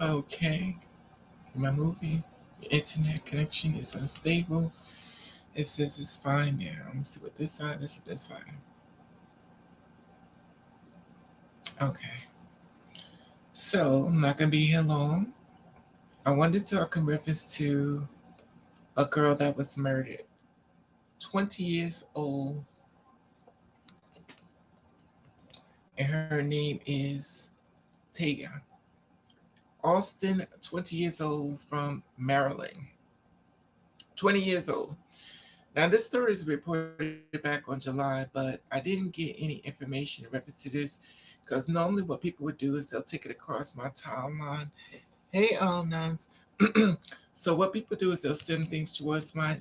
Okay, my movie internet connection is unstable. It says it's fine now. Let me see what this side is. This side. Okay, so I'm not gonna be here long. I wanted to talk in reference to a girl that was murdered, 20 years old, and her name is Taya. Austin, 20 years old from Maryland. 20 years old. Now, this story is reported back on July, but I didn't get any information in reference to this because normally what people would do is they'll take it across my timeline. Hey, nuns. So what people do is they'll send things towards my,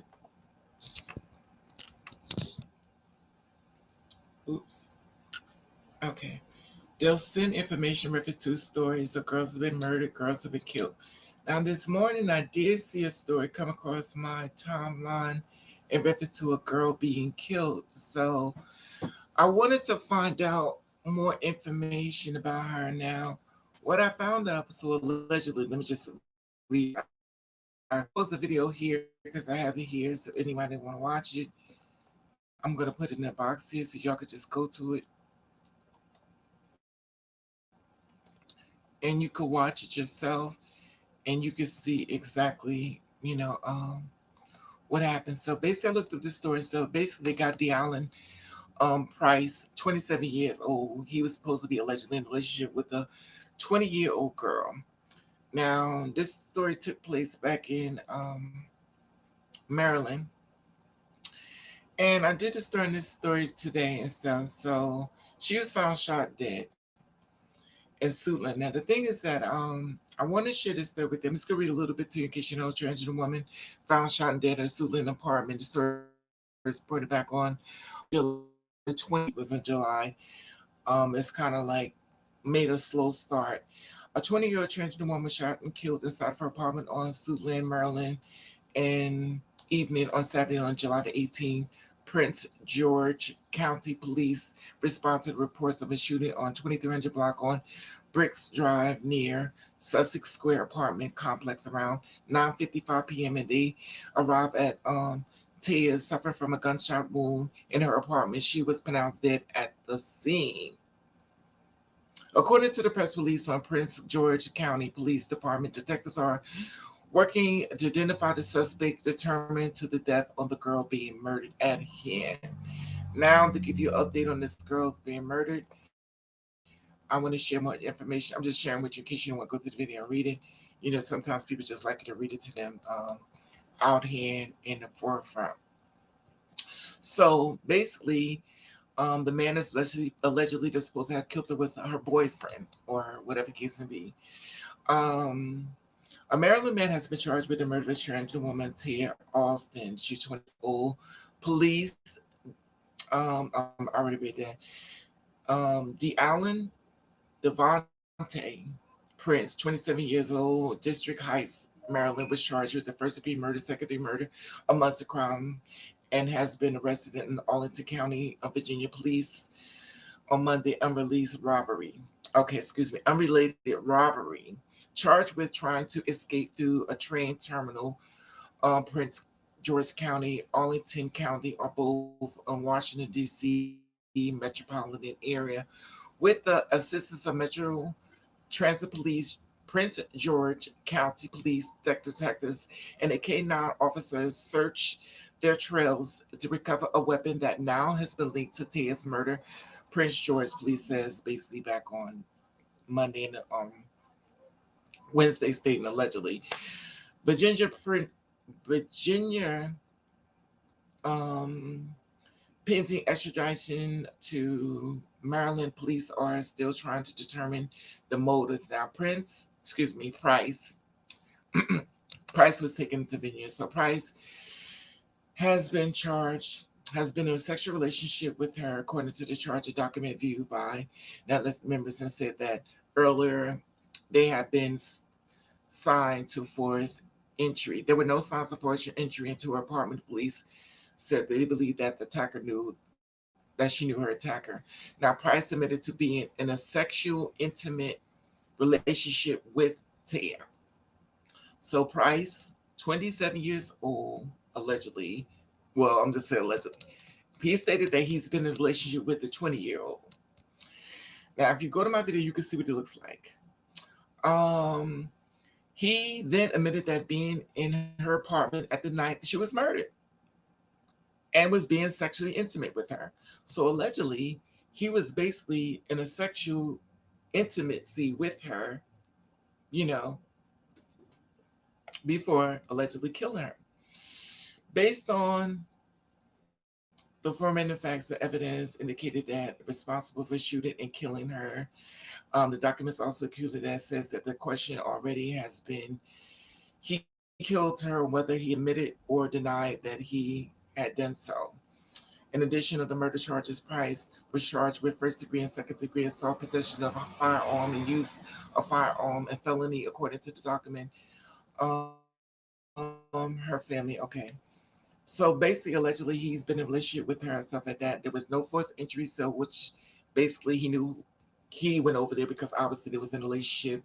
oops, okay. They'll send information in reference to stories of girls have been murdered, girls have been killed. Now, this morning I did see a story come across my timeline in reference to a girl being killed. So I wanted to find out more information about her now. What I found out, so allegedly, let me just read. I post a video here because I have it here, so anybody want to watch it, I'm gonna put it in a box here so y'all could just go to it and you could watch it yourself and you could see exactly, what happened. So basically, I looked up this story. So basically, they got Allen Price, 27 years old. He was supposed to be allegedly in a relationship with a 20-year-old girl. Now, this story took place back in Maryland. And I did just learn this story today and stuff. So she was found shot dead in Suitland. Now, the thing is that I want to share this story with them. I'm just going to read a little bit to you in case you know a transgender woman found shot and dead in a Suitland apartment. The story is reported back on July the 20th, was in July. It's kind of like made a slow start. A 20-year-old transgender woman shot and killed inside of her apartment on Suitland, Maryland, in evening on Saturday on July the 18th. Prince George County Police responded to reports of a shooting on 2300 block on Bricks Drive near Sussex Square apartment complex around 9:55 p.m. and they arrived at Taya suffered from a gunshot wound in her apartment. She was pronounced dead at the scene. According to the press release on Prince George County Police Department, detectives are working to identify the suspect determined to the death of the girl being murdered at hand. Now, to give you an update on this girl's being murdered, I want to share more information. I'm just sharing with you in case you don't want to go to the video and read it. Sometimes people just like to read it to them out here in the forefront. So basically, the man is allegedly just supposed to have killed her was her boyfriend or whatever the case may be. Um, A Maryland man has been charged with the murder of a transgender woman, Tia Austin. She's 20 years old. Police, I already read that. DeAllen Devontae Prince, 27 years old, District Heights, Maryland, was charged with the first degree murder, second degree murder amongst the crime, and has been arrested in Arlington County, Virginia police on Monday, unrelated robbery, charged with trying to escape through a train terminal, Prince George County, Arlington County, are both in Washington, D.C. metropolitan area, with the assistance of Metro Transit Police, Prince George County Police detectives, and a K-9 officers search their trails to recover a weapon that now has been linked to Taya's murder. Prince George police says basically back on Monday and Wednesday, stating allegedly. Virginia Virginia um, pending extradition to Maryland, police are still trying to determine the motives. Now, Price, Price was taken to Virginia. So Price has been charged, has been in a sexual relationship with her, according to the charge, a document viewed by Netflix members, and said that earlier they had been signed to force entry. There were no signs of forced entry into her apartment. Police said they believed that the attacker knew that she knew her attacker. Now, Price admitted to being in a sexual, intimate relationship with Taya. So Price, 27 years old, allegedly. Well, I'm just saying allegedly. He stated that he's been in a relationship with a 20-year-old. Now, if you go to my video, you can see what it looks like. He then admitted that being in her apartment at the night that she was murdered and was being sexually intimate with her. So allegedly, he was basically in a sexual intimacy with her, you know, before allegedly killing her. Based on the forensic facts, the evidence indicated that responsible for shooting and killing her. The documents also included that says that the question already has been he killed her, whether he admitted or denied that he had done so. In addition of the murder charges, Price was charged with first degree and second degree assault, possession of a firearm, and use of firearm, and felony, according to the document. Her family, okay. So basically, allegedly, he's been in a relationship with her and stuff like that. There was no forced entry, so which basically he knew he went over there because obviously there was in a relationship.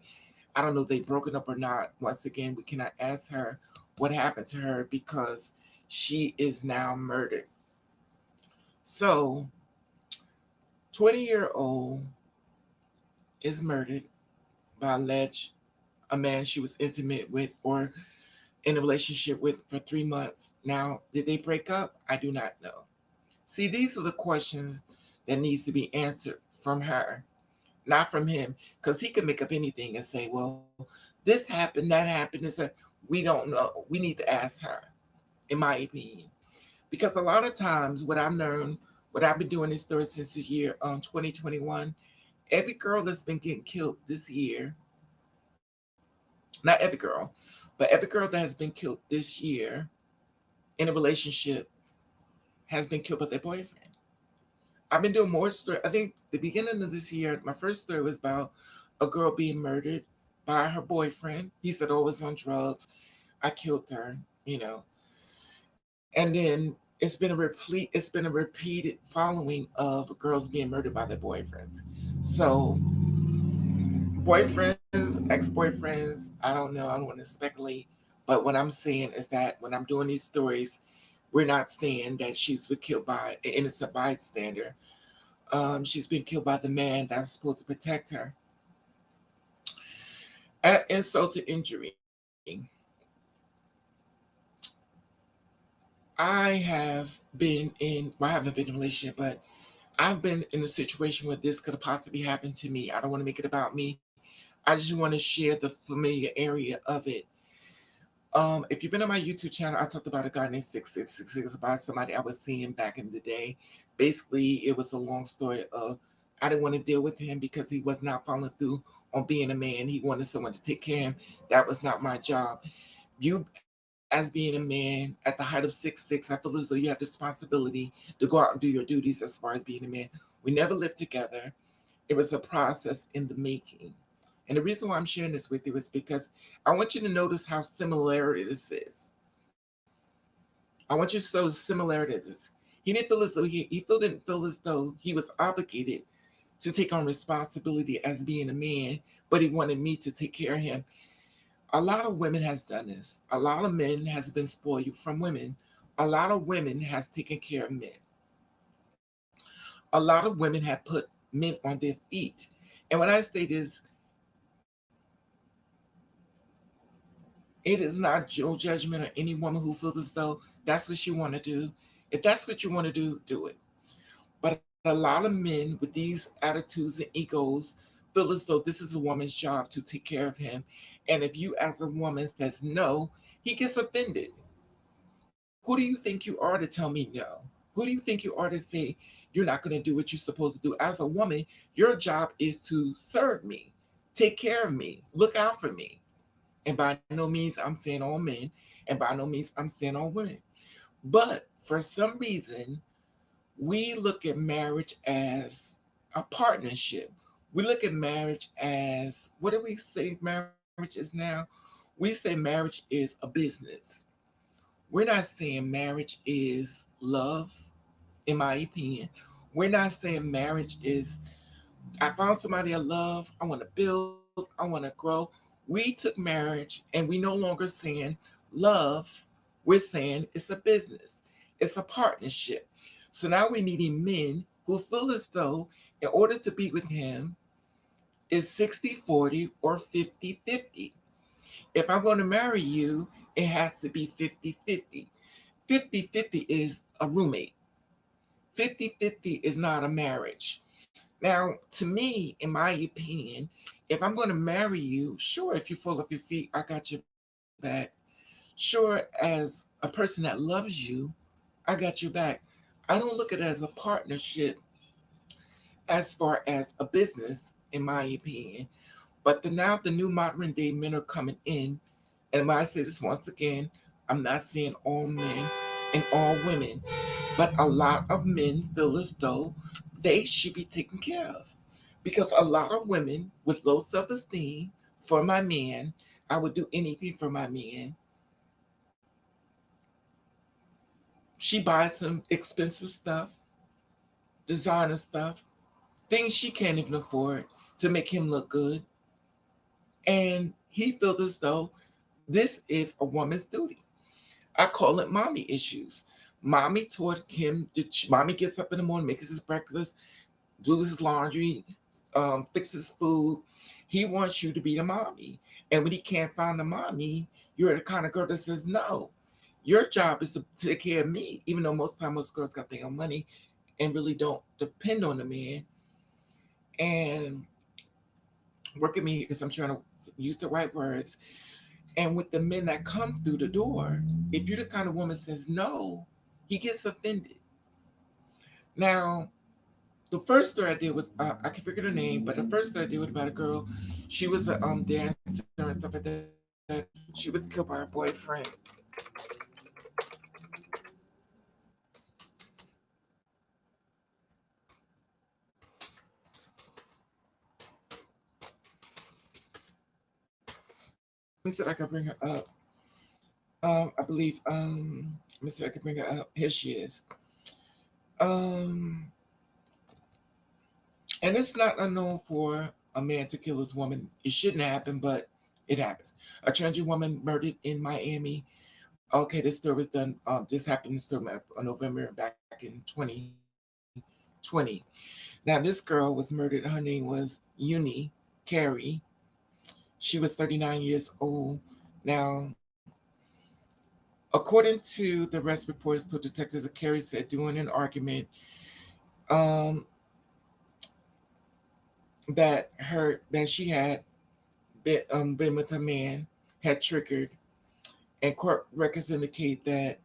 I don't know if they broken up or not. Once again, we cannot ask her what happened to her because she is now murdered. So, 20-year-old is murdered by alleged a man she was intimate with or in a relationship with for 3 months. Now, did they break up? I do not know. See, these are the questions that needs to be answered from her, not from him, because he can make up anything and say, "Well, this happened, that happened." This we don't know. We need to ask her, in my opinion, because a lot of times what I've learned, what I've been doing this story since the year 2021. Every girl that's been getting killed this year, not every girl, but every girl that has been killed this year in a relationship has been killed by their boyfriend. I've been doing more story. I think the beginning of this year, my first story was about a girl being murdered by her boyfriend. He said, "Oh, I was on drugs. I killed her," you know. And then it's been a repeated following of girls being murdered by their boyfriends. So boyfriends, ex-boyfriends, I don't know. I don't want to speculate, but what I'm saying is that when I'm doing these stories, we're not saying that she's been killed by an innocent bystander. She's been killed by the man that was supposed to protect her. At insult to injury, I have been in, well, I haven't been in a relationship, but I've been in a situation where this could have possibly happened to me. I don't want to make it about me. I just want to share the familiar area of it. If you've been on my YouTube channel, I talked about a guy named 6666 about somebody I was seeing back in the day. Basically, it was a long story of I didn't want to deal with him because he was not following through on being a man. He wanted someone to take care of him. That was not my job. You, as being a man at the height of 6'6", I feel as though you have the responsibility to go out and do your duties as far as being a man. We never lived together. It was a process in the making. And the reason why I'm sharing this with you is because I want you to notice how similar this is. I want you to show similarity to this. He didn't feel as though didn't feel as though he was obligated to take on responsibility as being a man, but he wanted me to take care of him. A lot of women has done this. A lot of men has been spoiled from women. A lot of women has taken care of men. A lot of women have put men on their feet. And when I say this, it is not Joe judgment or any woman who feels as though that's what you want to do. If that's what you want to do it. But a lot of men with these attitudes and egos feel as though this is a woman's job to take care of him. And if you as a woman says no, he gets offended. Who do you think you are to tell me no? Who do you think you are to say you're not going to do what you're supposed to do? As a woman, your job is to serve me, take care of me, look out for me. And by no means I'm saying all men, and by no means I'm saying all women. But for some reason, we look at marriage as a partnership. We look at marriage as, what do we say marriage is now? We say marriage is a business. We're not saying marriage is love, in my opinion. We're not saying marriage is, I found somebody I love, I want to build, I want to grow. We took marriage and we no longer saying love. We're saying it's a business. It's a partnership. So now we're needing men who feel as though in order to be with him is 60-40 or 50-50. If I'm going to marry you, it has to be 50-50. 50-50 is a roommate. 50-50 is not a marriage. Now, to me, in my opinion, if I'm going to marry you, sure, if you're full of your feet, I got your back. Sure, as a person that loves you, I got your back. I don't look at it as a partnership as far as a business, in my opinion. But now the new modern day men are coming in, and when I say this once again, I'm not saying all men and all women, but a lot of men feel as though they should be taken care of. Because a lot of women with low self esteem, for my man, I would do anything for my man. She buys him expensive stuff, designer stuff, things she can't even afford to make him look good. And he feels as though this is a woman's duty. I call it mommy issues. Mommy taught him, mommy gets up in the morning, makes his breakfast, do his laundry, fix his food. He wants you to be the mommy. And when he can't find a mommy, you're the kind of girl that says, no, your job is to take care of me, even though most of the time most girls got their own money and really don't depend on the man. And work at me because I'm trying to use the right words. And with the men that come through the door, if you're the kind of woman that says no, he gets offended. Now, the first story I did with I can forget her name, but the first story I did with about a girl, she was a dancer and stuff like that. She was killed by her boyfriend. Let me see if I can bring her up. I believe let me see if I can bring her up. Here she is. Um, and it's not unknown for a man to kill his woman. It shouldn't happen, but it happens. A transgender woman murdered in Miami. Okay, this story was done. This happened in story November back in 2020. Now this girl was murdered. Her name was Uni Carey. She was 39 years old. Now, according to the arrest reports to detectives, that Carey said during an argument um, that she had been with a man had triggered, and court records indicate that.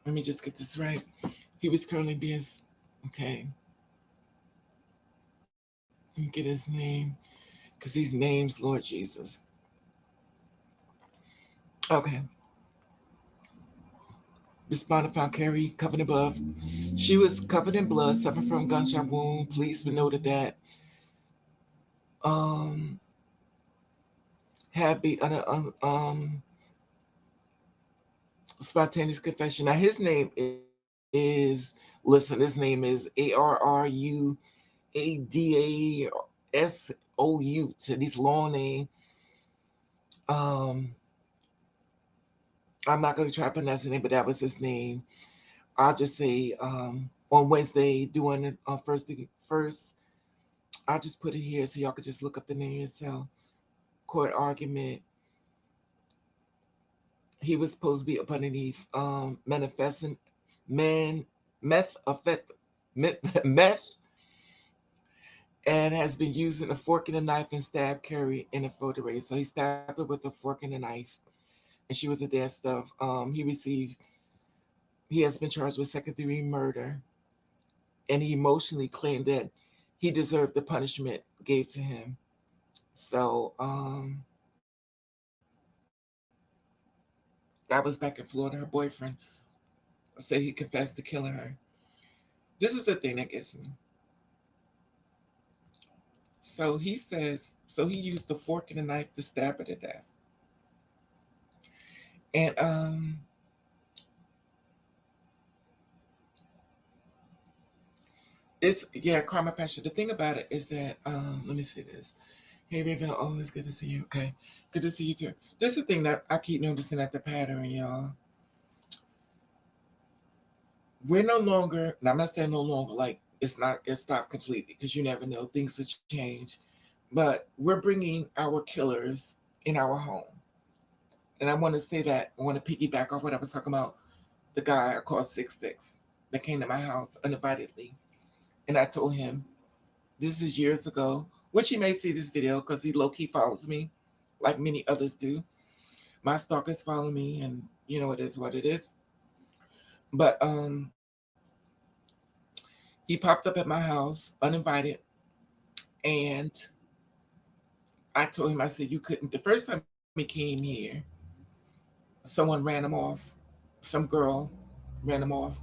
Let me just get this right. He was currently being okay. Let me get his name because these names, Lord Jesus. Okay. Respondent found Carrie covered in blood. She was covered in blood, suffered from gunshot wound. Police noted that um had be spontaneous confession. Now his name is listen. His name is ARRUADASOU. To these long name. Um, I'm not going to try to pronounce his name, but that was his name. I'll just say on Wednesday doing it first. I'll just put it here so y'all could just look up the name yourself. Court argument. He was supposed to be up underneath manifesting man meth effect meth, meth and has been using a fork and a knife and stabbed Carrie in a photo race. So he stabbed her with a fork and a knife, and she was a dead stuff. He has been charged with second degree murder, and he emotionally claimed that he deserved the punishment gave to him. So that was back in Florida. Her boyfriend said he confessed to killing her. This is the thing that gets me. So he says, so he used the fork and the knife to stab her to death. And it's yeah, karma passion. The thing about it is that let me see this. Hey, Raven, always good to see you. Okay, good to see you too. This is the thing that I keep noticing at the pattern, y'all. We're no longer, and I'm not saying no longer, like it's stopped completely because you never know, things have changed. But we're bringing our killers in our home. And I want to say that, I want to piggyback off what I was talking about, the guy I called 6'6" that came to my house uninvitedly. And I told him, this is years ago, which he may see this video because he low key follows me, like many others do. My stalkers follow me, and you know it is what it is. But he popped up at my house uninvited, and I told him, I said, you couldn't. The first time he came here, someone ran him off, some girl ran him off.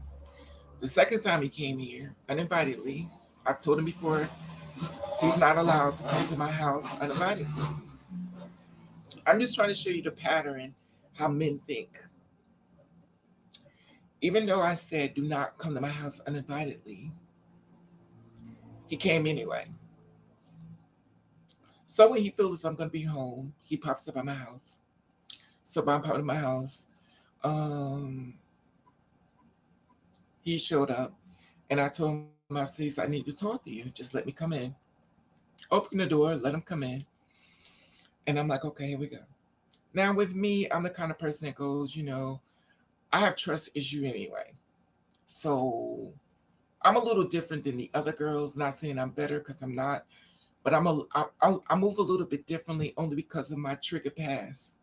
The second time he came here uninvitedly, I've told him before, he's not allowed to come to my house uninvited. I'm just trying to show you the pattern, how men think. Even though I said, do not come to my house uninvitedly, he came anyway. So when he feels I'm going to be home, he pops up at my house. So by popping at my house, um, he showed up, and I told him, I said, I need to talk to you. Just let me come in. Open the door, let him come in. And I'm like, okay, here we go. Now with me, I'm the kind of person that goes, I have trust issue anyway. So I'm a little different than the other girls. Not saying I'm better because I'm not, but I move a little bit differently only because of my trigger past.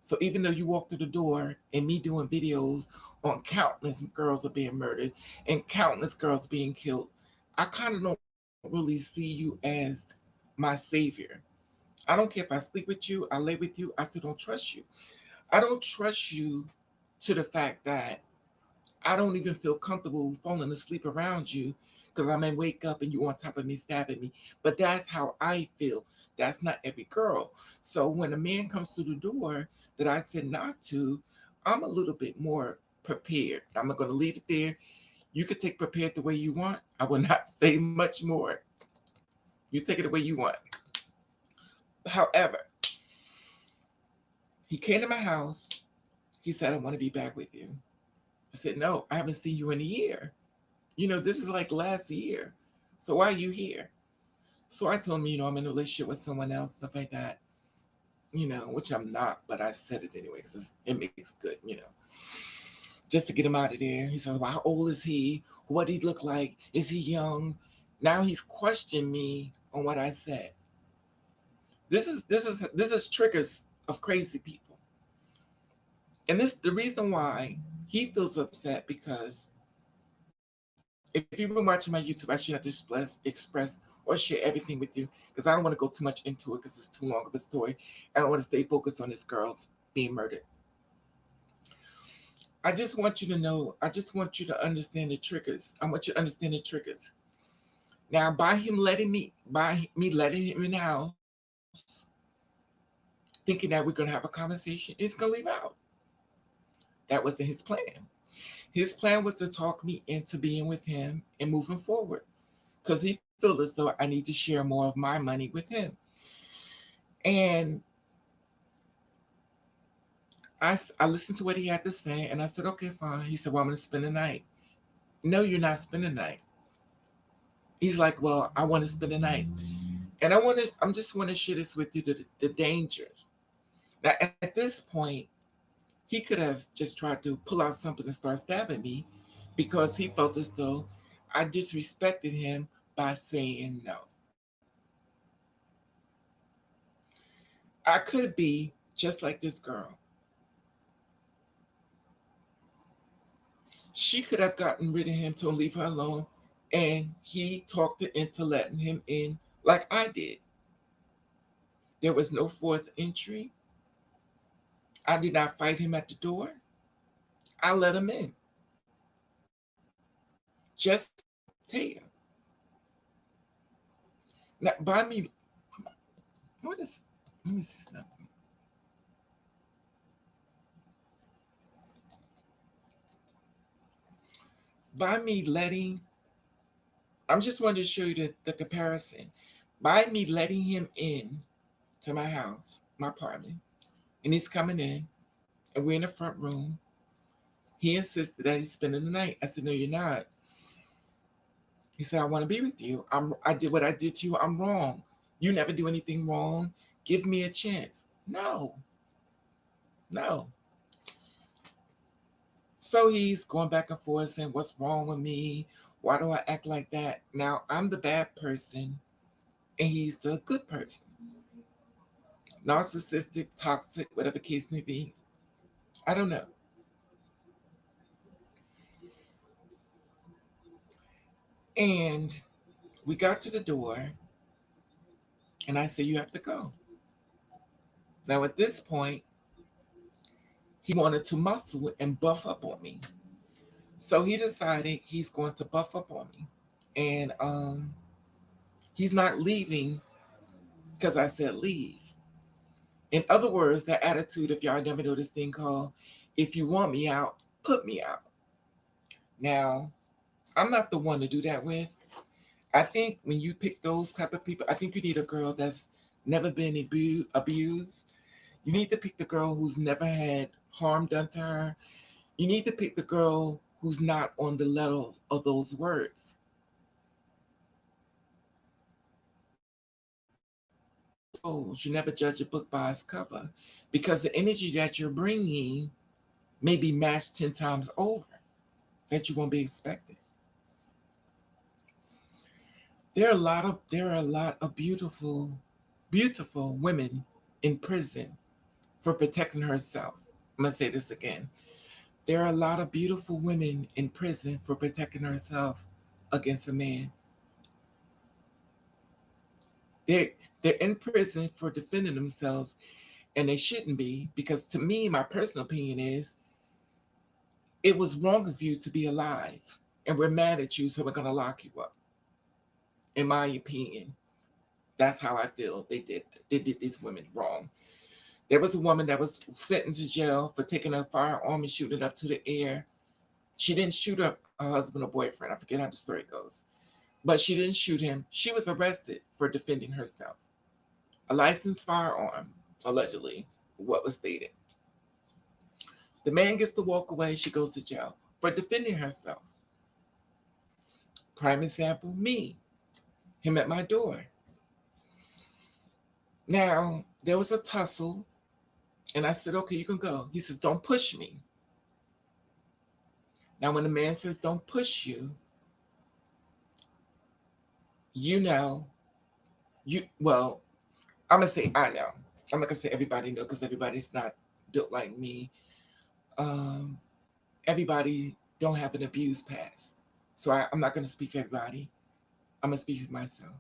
So even though you walk through the door and me doing videos on countless girls are being murdered and countless girls being killed, I kind of don't really see you as my savior. I don't care if I sleep with you, I lay with you, I still don't trust you. I don't trust you to the fact that I don't even feel comfortable falling asleep around you because I may wake up and you on top of me stabbing me. But that's how I feel. That's not every girl. So when a man comes through the door that I said not to, I'm a little bit more prepared. I'm not going to leave it there. You could take prepared the way you want. I will not say much more. You take it the way you want. However, he came to my house. He said, I want to be back with you. I said, no, I haven't seen you in a year. This is like last year. So why are you here? So I told him, I'm in a relationship with someone else, stuff like that, which I'm not, but I said it anyway because it makes good, just to get him out of there. He says, well, how old is he? What did he look like? Is he young? Now he's questioning me on what I said. This is triggers of crazy people. And this the reason why he feels upset because if you've been watching my YouTube, I should not express or share everything with you because I don't want to go too much into it because it's too long of a story. I want to stay focused on this girl's being murdered. I just want you to know, I just want you to understand the triggers. I want you to understand the triggers. Now, by me letting him in the house, thinking that we're gonna have a conversation, he's gonna leave out. That wasn't his plan. His plan was to talk me into being with him and moving forward because he feels as though I need to share more of my money with him. And I listened to what he had to say and I said, okay, fine. He said, well, I'm going to spend the night. No, you're not spending the night. He's like, well, I want to spend the night. And I'm just want to share this with you, the dangers. Now, at this point, he could have just tried to pull out something and start stabbing me because he felt as though I disrespected him by saying no. I could be just like this girl. She could have gotten rid of him to leave her alone, and he talked her into letting him in like I did. There was no forced entry. I did not fight him at the door. I let him in. Just Taya. Now, by me, what is, let me see something. By me letting, I'm just wanting to show you the comparison. By me letting him in, to my house, my apartment, and he's coming in, and we're in the front room. He insisted that he's spending the night. I said, no, you're not. He said, I want to be with you. I did what I did to you. I'm wrong. You never do anything wrong. Give me a chance. No, no. So he's going back and forth saying, what's wrong with me? Why do I act like that? Now I'm the bad person and he's the good person. Narcissistic, toxic, whatever case may be. I don't know. And we got to the door and I said, you have to go. Now at this point, he wanted to muscle and buff up on me. So he decided he's going to buff up on me. And he's not leaving because I said leave. In other words, that attitude, if y'all never know this thing called, if you want me out, put me out. Now, I'm not the one to do that with. I think when you pick those type of people, I think you need a girl that's never been abused. You need to pick the girl who's never had harm done to her. You need to pick the girl who's not on the level of those words. You never judge a book by its cover because the energy that you're bringing may be matched 10 times over that you won't be expecting. There are a lot of beautiful women in prison for protecting herself. I'm gonna say this again. There are a lot of beautiful women in prison for protecting herself against a man. They're they're in prison for defending themselves, and they shouldn't be because to me, my personal opinion is it was wrong of you to be alive, and we're mad at you, so we're gonna lock you up. In my opinion, that's how I feel. They did these women wrong. There was a woman that was sentenced to jail for taking a firearm and shooting it up to the air. She didn't shoot her husband or boyfriend. I forget how the story goes. But she didn't shoot him. She was arrested for defending herself. A licensed firearm, allegedly, what was stated. The man gets to walk away. She goes to jail for defending herself. Prime example, me. Him at my door. Now, there was a tussle, and I said, okay, you can go. He says, don't push me. Now, when the man says, don't push you, you know, well, I'm going to say, I know. I'm not going to say everybody know because everybody's not built like me. Um, Everybody don't have an abused past. So I'm not going to speak for everybody. I'm going to speak for myself.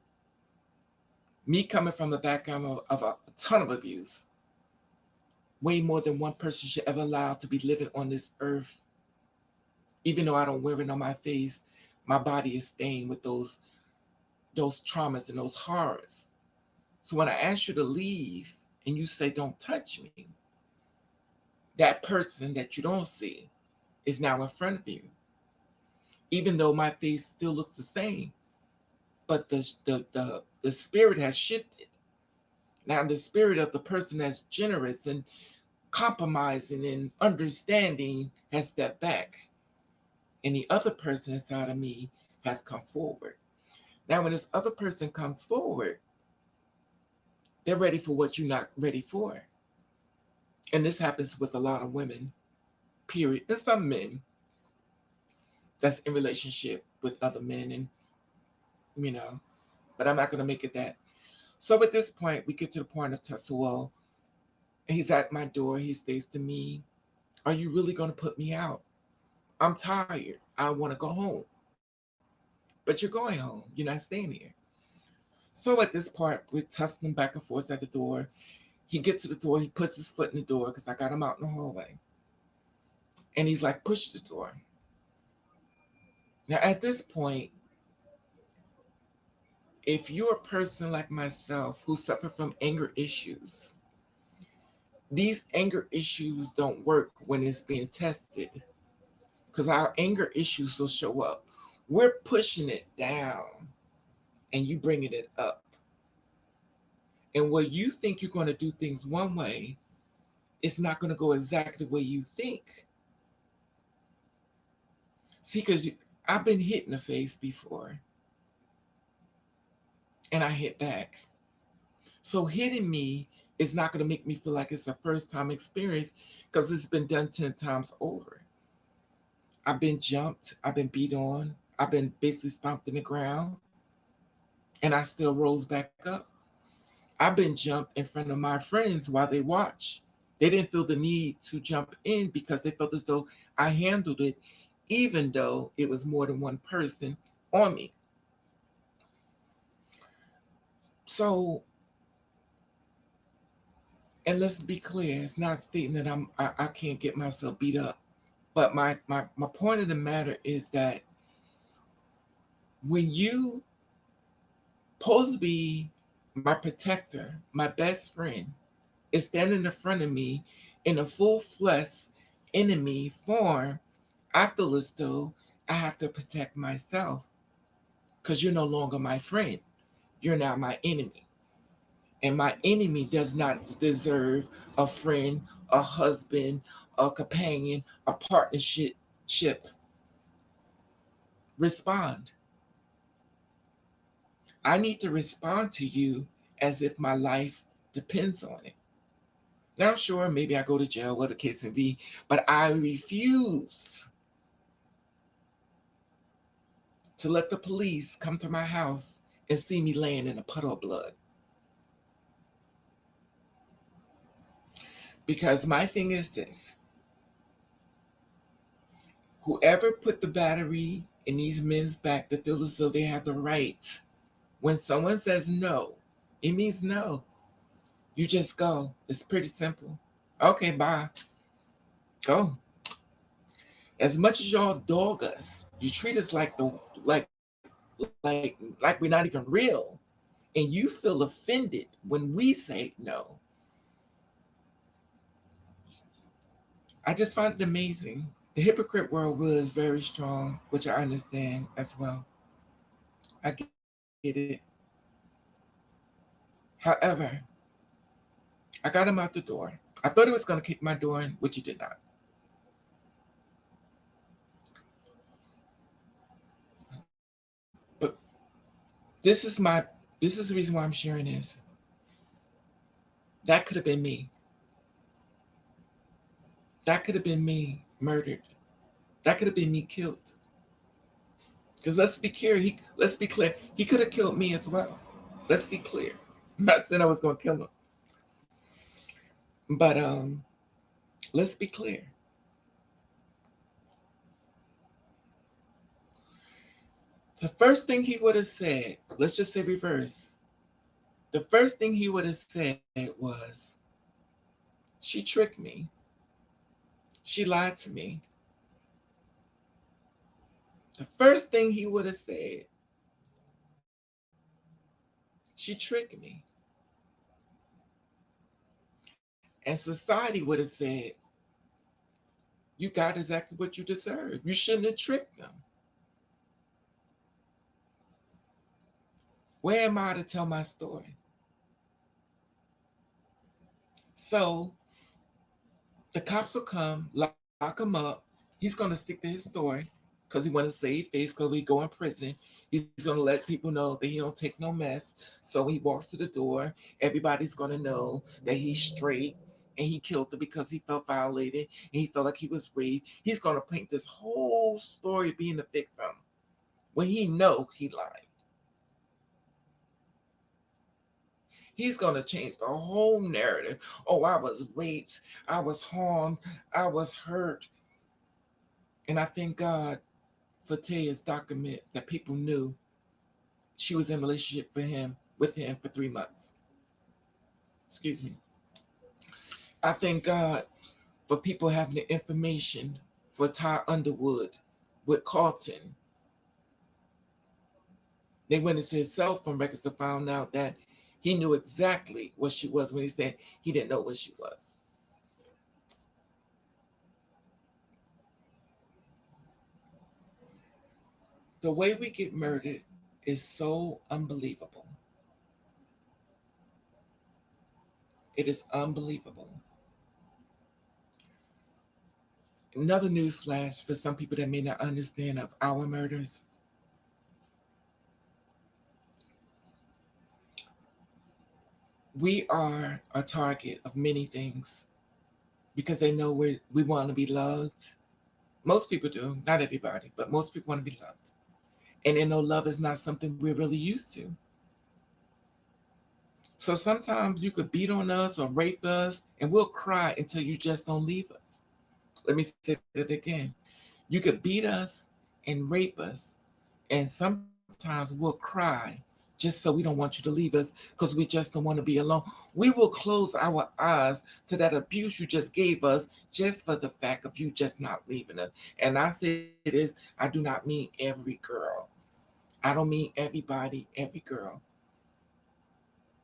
Me coming from the background of a ton of abuse, way more than one person should ever allow to be living on this earth. Even though I don't wear it on my face, my body is stained with those traumas and those horrors. So when I ask you to leave and you say don't touch me, that person that you don't see is now in front of you. Even though my face still looks the same, but the spirit has shifted. Now the spirit of the person that's generous and compromising and understanding has stepped back, and the other person inside of me has come forward. Now, when this other person comes forward, they're ready for what you're not ready for. And this happens with a lot of women, period. And some men that's in relationship with other men, and you know, but I'm not going to make it that. So at this point, we get to the point of tussle. He's at my door. He says to me, are you really going to put me out? I'm tired. I want to go home. But you're going home. You're not staying here. So at this part, we're tussling back and forth at the door. He gets to the door. He puts his foot in the door because I got him out in the hallway. And he's like, push the door. Now, at this point, if you're a person like myself who suffer from anger issues, these anger issues don't work when it's being tested because our anger issues will show up. We're pushing it down and you bringing it up. And where you think you're going to do things one way, it's not going to go exactly the way you think. See, because I've been hit in the face before, and I hit back. So hitting me is not going to make me feel like it's a first time experience because it's been done 10 times over. I've been jumped, I've been beat on, I've been basically stomped in the ground, and I still rose back up. I've been jumped in front of my friends while they watch. They didn't feel the need to jump in because they felt as though I handled it, even though it was more than one person on me. So, and let's be clear, it's not stating that I can't get myself beat up. But my point of the matter is that when you supposed to be my protector, my best friend, is standing in front of me in a full flesh enemy form, I feel as though I have to protect myself because you're no longer my friend. You're now my enemy. And my enemy does not deserve a friend, a husband, a companion, a partnership. Respond. I need to respond to you as if my life depends on it. Now, sure, maybe I go to jail, what the case may be, but I refuse to let the police come to my house and see me laying in a puddle of blood. Because my thing is this: whoever put the battery in these men's back to feel as though they have the right, when someone says no, it means no. You just go. It's pretty simple. Okay, bye. Go. As much as y'all dog us, you treat us like the like like we're not even real, and you feel offended when we say no. I just find it amazing. The hypocrite world will is very strong, which I understand as well. I get it. However, I got him out the door. I thought he was going to kick my door in, which he did not. But this is my this is the reason why I'm sharing this. That could have been me. That could have been me murdered. That could have been me killed. Because let's be clear. He could have killed me as well. Let's be clear. I'm not saying I was going to kill him, but let's be clear. The first thing he would have said, let's just say reverse. The first thing he would have said was, "She tricked me. She lied to me." The first thing he would have said, "She tricked me." And society would have said, "You got exactly what you deserve. You shouldn't have tricked them." Where am I to tell my story? So the cops will come, lock him up. He's going to stick to his story because he want to save face because we go in prison. He's going to let people know that he don't take no mess. So when he walks to the door, everybody's going to know that he's straight and he killed her because he felt violated and he felt like he was raped. He's going to paint this whole story being a victim when he know he lied. He's going to change the whole narrative. Oh, I was raped. I was harmed. I was hurt. And I thank God for Taya's documents that people knew she was in a relationship with him for 3 months. Excuse me. I thank God for people having the information for Ty Underwood with Carlton. They went into his cell phone records and found out that he knew exactly what she was when he said he didn't know what she was. The way we get murdered is so unbelievable. It is unbelievable. Another news flash for some people that may not understand of our murders. We are a target of many things because they know we want to be loved. Most people do, not everybody, but most people want to be loved. And they know love is not something we're really used to. So sometimes you could beat on us or rape us, and we'll cry until you just don't leave us. Let me say that again. You could beat us and rape us, and sometimes we'll cry just so we don't want you to leave us because we just don't want to be alone. We will close our eyes to that abuse you just gave us just for the fact of you just not leaving us. And I say this, I do not mean every girl. I don't mean everybody, every girl.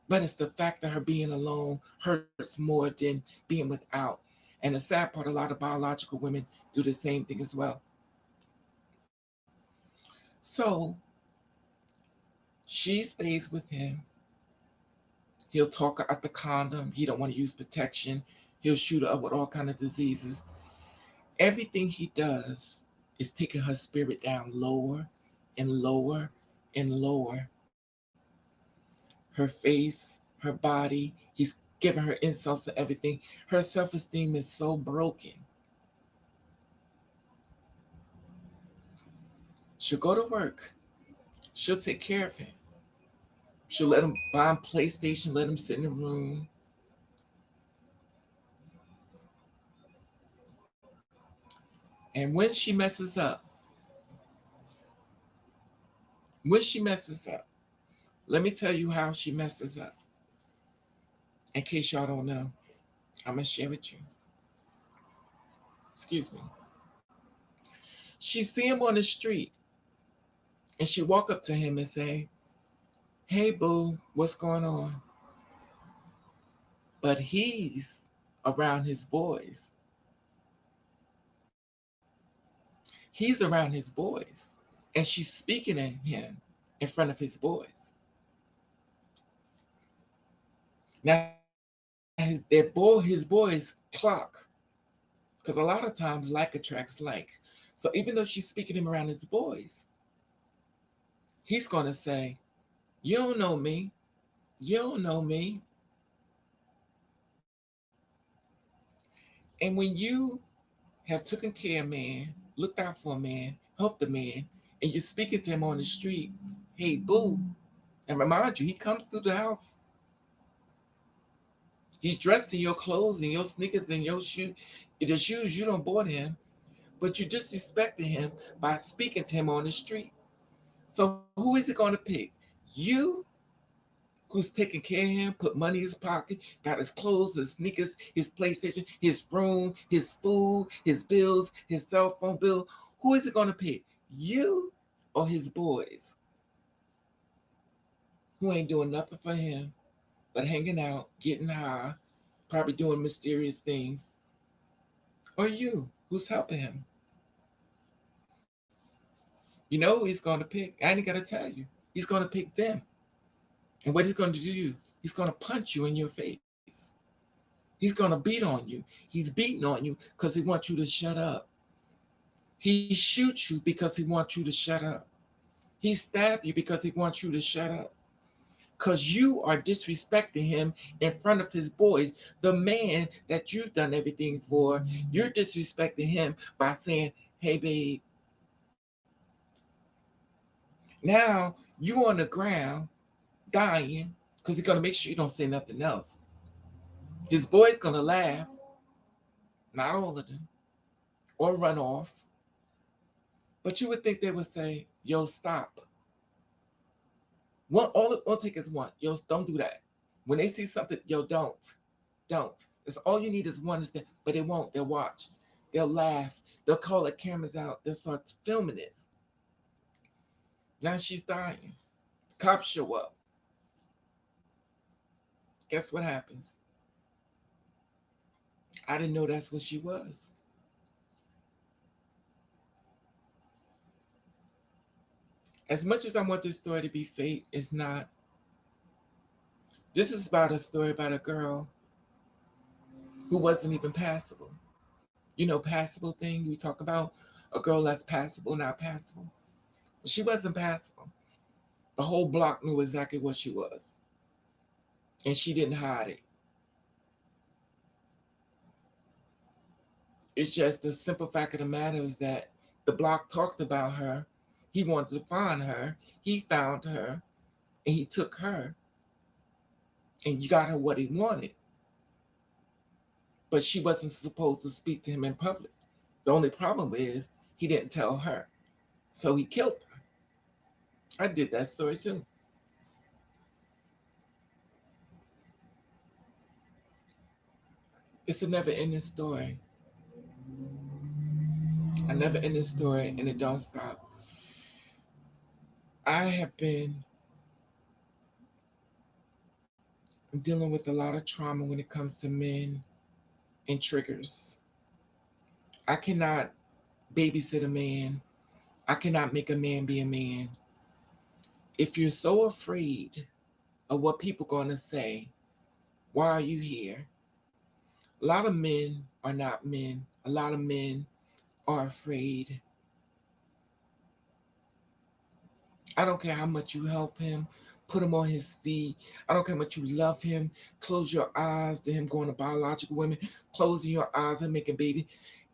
But it's the fact that her being alone hurts more than being without. And the sad part, a lot of biological women do the same thing as well. So she stays with him. He'll talk her out the condom. He don't want to use protection. He'll shoot her up with all kind of diseases. Everything he does is taking her spirit down lower and lower and lower. Her face, her body, he's giving her insults to everything. Her self-esteem is so broken. She'll go to work. She'll take care of him. She'll let him buy him PlayStation, let him sit in the room. And when she messes up, let me tell you how she messes up. In case y'all don't know, I'm gonna share with you. Excuse me. She see him on the street and she walk up to him and say, "Hey boo, what's going on?" But he's around his boys. He's around his boys. And she's speaking at him in front of his boys. Now his boys clock. Because a lot of times like attracts like. So even though she's speaking to him around his boys, he's gonna say, "You don't know me. You don't know me." And when you have taken care of a man, looked out for a man, helped the man, and you're speaking to him on the street, "Hey boo," and remind you, he comes through the house. He's dressed in your clothes and your sneakers and your the shoes you don't bought him, but you disrespected him by speaking to him on the street. So who is it going to pick? You, who's taking care of him, put money in his pocket, got his clothes, his sneakers, his PlayStation, his room, his food, his bills, his cell phone bill. Who is it going to pick? You or his boys, who ain't doing nothing for him but hanging out, getting high, probably doing mysterious things? Or you, who's helping him? You know who he's going to pick. I ain't got to tell you. He's going to pick them. And what he's going to do, he's going to punch you in your face. He's going to beat on you. He's beating on you because he wants you to shut up. He shoots you because he wants you to shut up. He stabs you because he wants you to shut up. Because you are disrespecting him in front of his boys, the man that you've done everything for. You're disrespecting him by saying, "Hey, babe." Now you on the ground dying because he's going to make sure you don't say nothing else. His boy's going to laugh, not all of them, or run off. But you would think they would say, "Yo, stop." One, all take is one. Yo, don't do that. When they see something, yo, don't. It's all you need is one instead. But they won't. They'll watch. They'll laugh. They'll call the cameras out. They'll start filming it. Now she's dying. Cops show up. Guess what happens? I didn't know that's what she was. As much as I want this story to be fake, it's not. This is about a story about a girl. who wasn't even passable. You know, passable thing we talk about, a girl that's passable, not passable. She wasn't passable. The whole block knew exactly what she was, and she didn't hide it. It's just the simple fact of the matter is that the block talked about her. He wanted to find her. He found her, and he took her, and you got her what he wanted. But she wasn't supposed to speak to him in public. The only problem is he didn't tell her, so he killed her. I did that story too. It's a never-ending story. A never-ending story, and it don't stop. I have been dealing with a lot of trauma when it comes to men and triggers. I cannot babysit a man. I cannot make a man be a man. If you're so afraid of what people are going to say, why are you here? A lot of men are not men. A lot of men are afraid. I don't care how much you help him, put him on his feet. I don't care how much you love him. Close your eyes to him going to biological women, closing your eyes and making baby.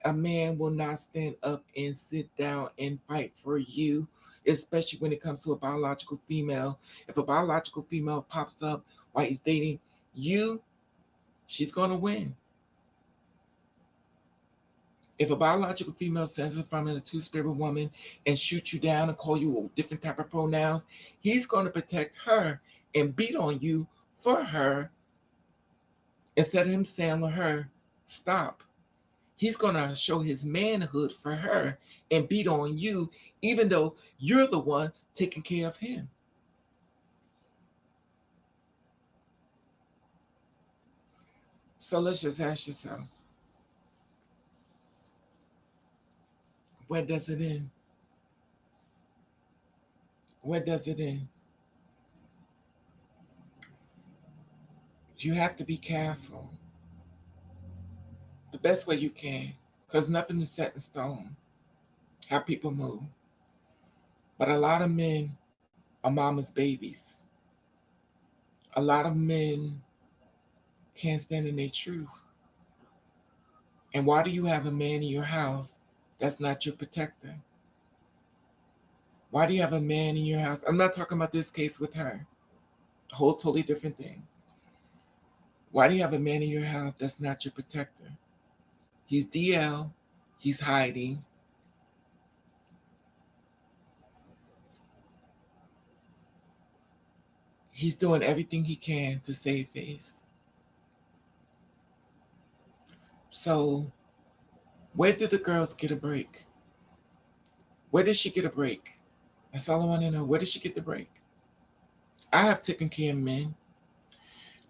A man will not stand up and sit down and fight for you, especially when it comes to a biological female. If a biological female pops up while he's dating you, she's going to win. If a biological female stands in front of a two-spirit woman and shoots you down and call you different type of pronouns, he's going to protect her and beat on you for her instead of him saying to her, stop. He's going to show his manhood for her and beat on you, even though you're the one taking care of him. So let's just ask yourself, where does it end? Where does it end? You have to be careful the best way you can, because nothing is set in stone. How people move. But a lot of men are mama's babies. A lot of men can't stand in their truth. And why do you have a man in your house that's not your protector? Why do you have a man in your house? I'm not talking about this case with her. A whole totally different thing. Why do you have a man in your house that's not your protector? He's DL. He's hiding. He's doing everything he can to save face. So, where did the girls get a break? Where did she get a break? That's all I want to know. Where did she get the break? I have taken care of men.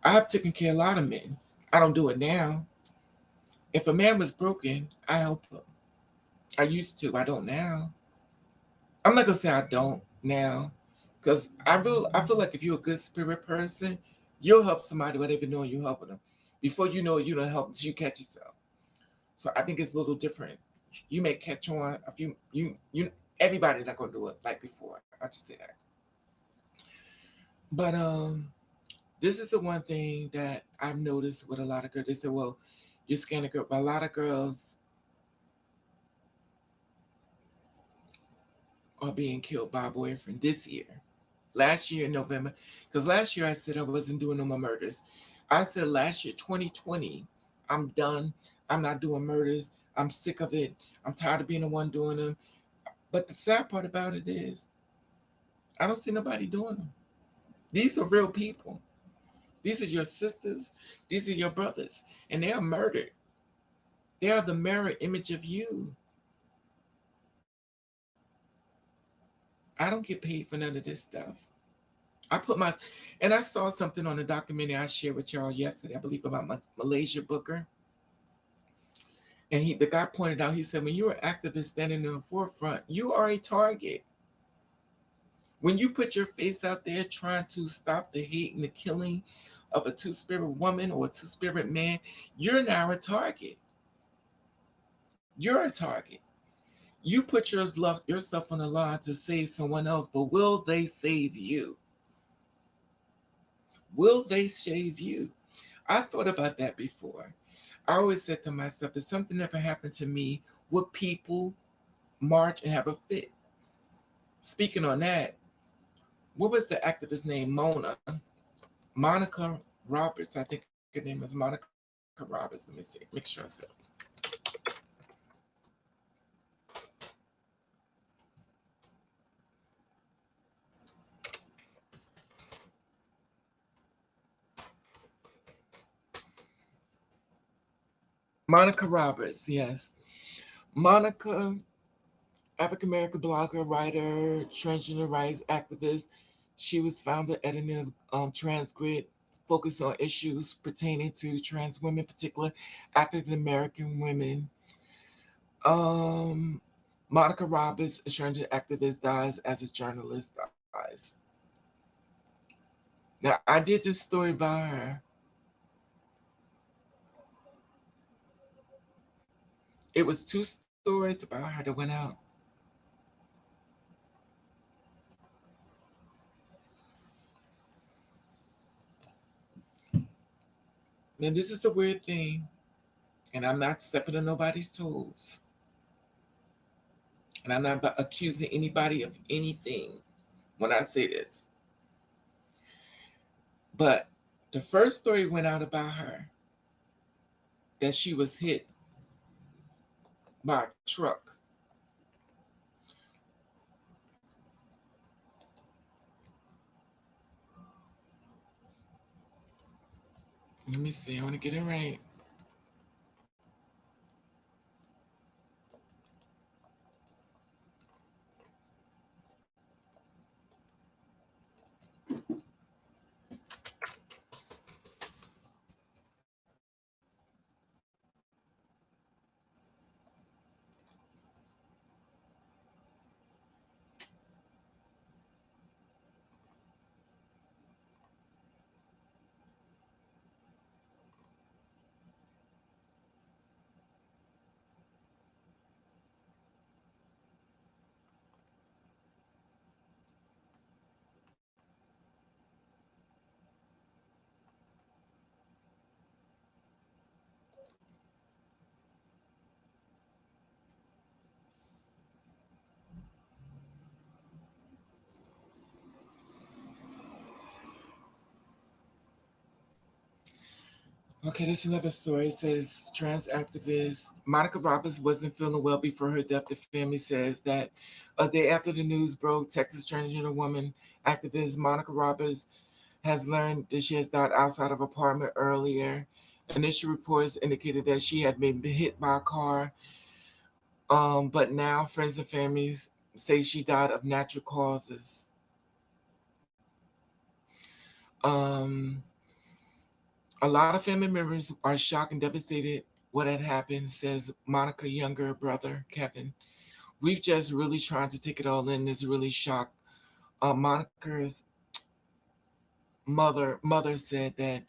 I have taken care of a lot of men. I don't do it now. If a man was broken, I help him. I used to. I don't now. I'm not gonna say I don't now, because I feel like if you're a good spirit person, you'll help somebody without even knowing you're helping them. Before you know it, you don't help until you catch yourself. So I think it's a little different. You may catch on a few. Everybody's not gonna do it like before. I just say that. But this is the one thing that I've noticed with a lot of girls. They say, "Well, you're scaring a girl," but a lot of girls are being killed by a boyfriend this year. Last year in November, because last year I said I wasn't doing no more murders. I said last year, 2020, I'm done. I'm not doing murders. I'm sick of it. I'm tired of being the one doing them. But the sad part about it is, I don't see nobody doing them. These are real people. These are your sisters. These are your brothers. And they are murdered. They are the mirror image of you. I don't get paid for none of this stuff. I put my, and I saw something on a documentary I shared with y'all yesterday, I believe, about my Malaysia Booker. And the guy pointed out, he said, when you're an activist standing in the forefront, you are a target. When you put your face out there trying to stop the hate and the killing of a two-spirit woman or a two-spirit man, you're now a target. You're a target. You put yourself on the line to save someone else, but will they save you? Will they save you? I thought about that before. I always said to myself, if something ever happened to me, would people march and have a fit? Speaking on that, what was the activist name? Monica Roberts. I think her name is Monica Roberts. Let me see. Make sure I said Monica Roberts. Yes, Monica, African American blogger, writer, transgender rights activist. She was founder editor of Transgrid, focused on issues pertaining to trans women, particular African American women. Um, Monica Roberts, a transgender activist, dies as a journalist dies. Now, I did this story about her. It was two stories about her that went out. Now, this is the weird thing, and I'm not stepping on nobody's toes, and I'm not accusing anybody of anything when I say this. But the first story went out about her that she was hit by a truck. Let me see, I want to get it right. Okay, this is another story. It says trans activist Monica Roberts wasn't feeling well before her death. The family says that a day after the news broke, Texas transgender woman activist Monica Roberts has learned that she has died outside of her apartment earlier. Initial reports indicated that she had been hit by a car, but now friends and families say she died of natural causes. Um, a lot of family members are shocked and devastated what had happened, says Monica's younger brother, Kevin. We've just really trying to take it all in. It's really shocked. Monica's mother said that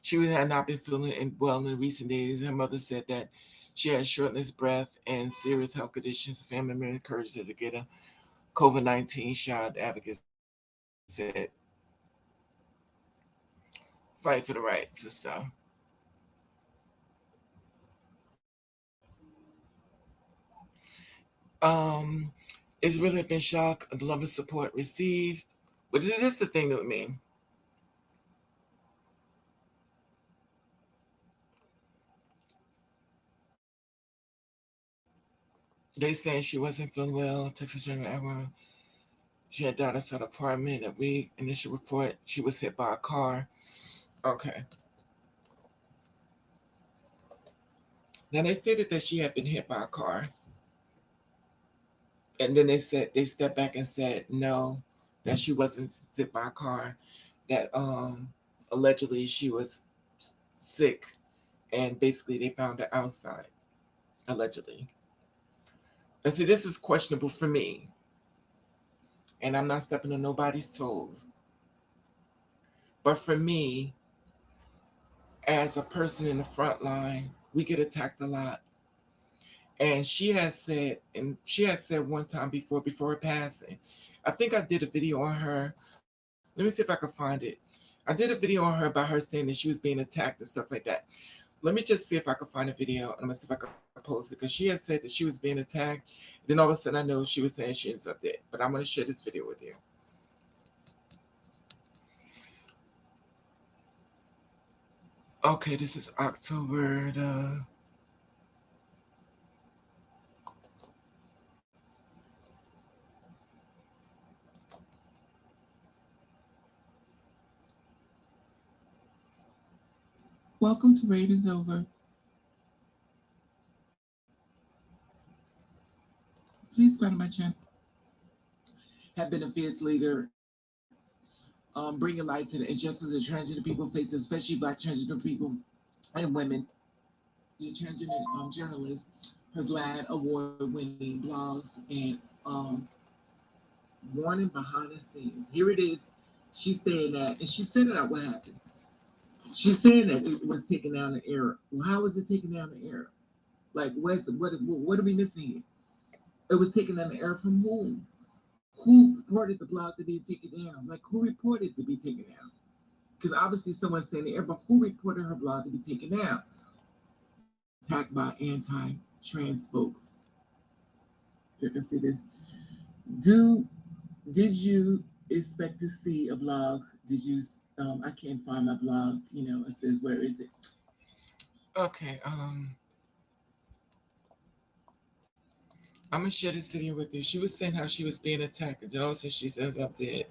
had not been feeling well in recent days. Her mother said that she had shortness breath and serious health conditions. Family member encouraged her to get a COVID-19 shot. Advocates said, fight for the rights and stuff. Um, it's really been shock, the love and support received. But this is the thing with me. They saying she wasn't feeling well. Texas General Edward. She had died outside her apartment that week. Initial report, she was hit by a car. Okay. Now they stated that she had been hit by a car, and then they stepped back and said no, that she wasn't hit by a car. That allegedly she was sick, and basically they found her outside allegedly. And see, this is questionable for me, and I'm not stepping on nobody's toes. But for me, as a person in the front line, we get attacked a lot. And she has said one time before her passing, I think I did a video on her. Let me see if I can find it. I did a video on her about her saying that she was being attacked and stuff like that. Let me just see if I can find a video, and I'm gonna see if I can post it, because she had said that she was being attacked. Then all of a sudden, I know she was saying she ends up dead. But I'm gonna share this video with you. Okay, this is October the. Welcome to Ravens Over. Please go to my channel. Have been a fierce leader, bringing light to the injustice that transgender people face, especially Black transgender people and women. She's a transgender journalist. Her GLAAD award-winning blogs and warning behind the scenes. Here it is. She's saying that, and she said it out what happened. She's saying that it was taken down in error. Well, how was it taken down in error? Like, what are we missing here? It was taken down in error from whom? Who reported the blog to be taken down? Like, who reported to be taken down? Because obviously someone's saying the error, but who reported her blog to be taken down? Attacked by anti-trans folks. You can see this. Do did you expect to see a blog? Did you? I can't find my blog. You know, it says where is it? Okay. I'm gonna share this video with you. She was saying how she was being attacked, and then also she says I'm dead.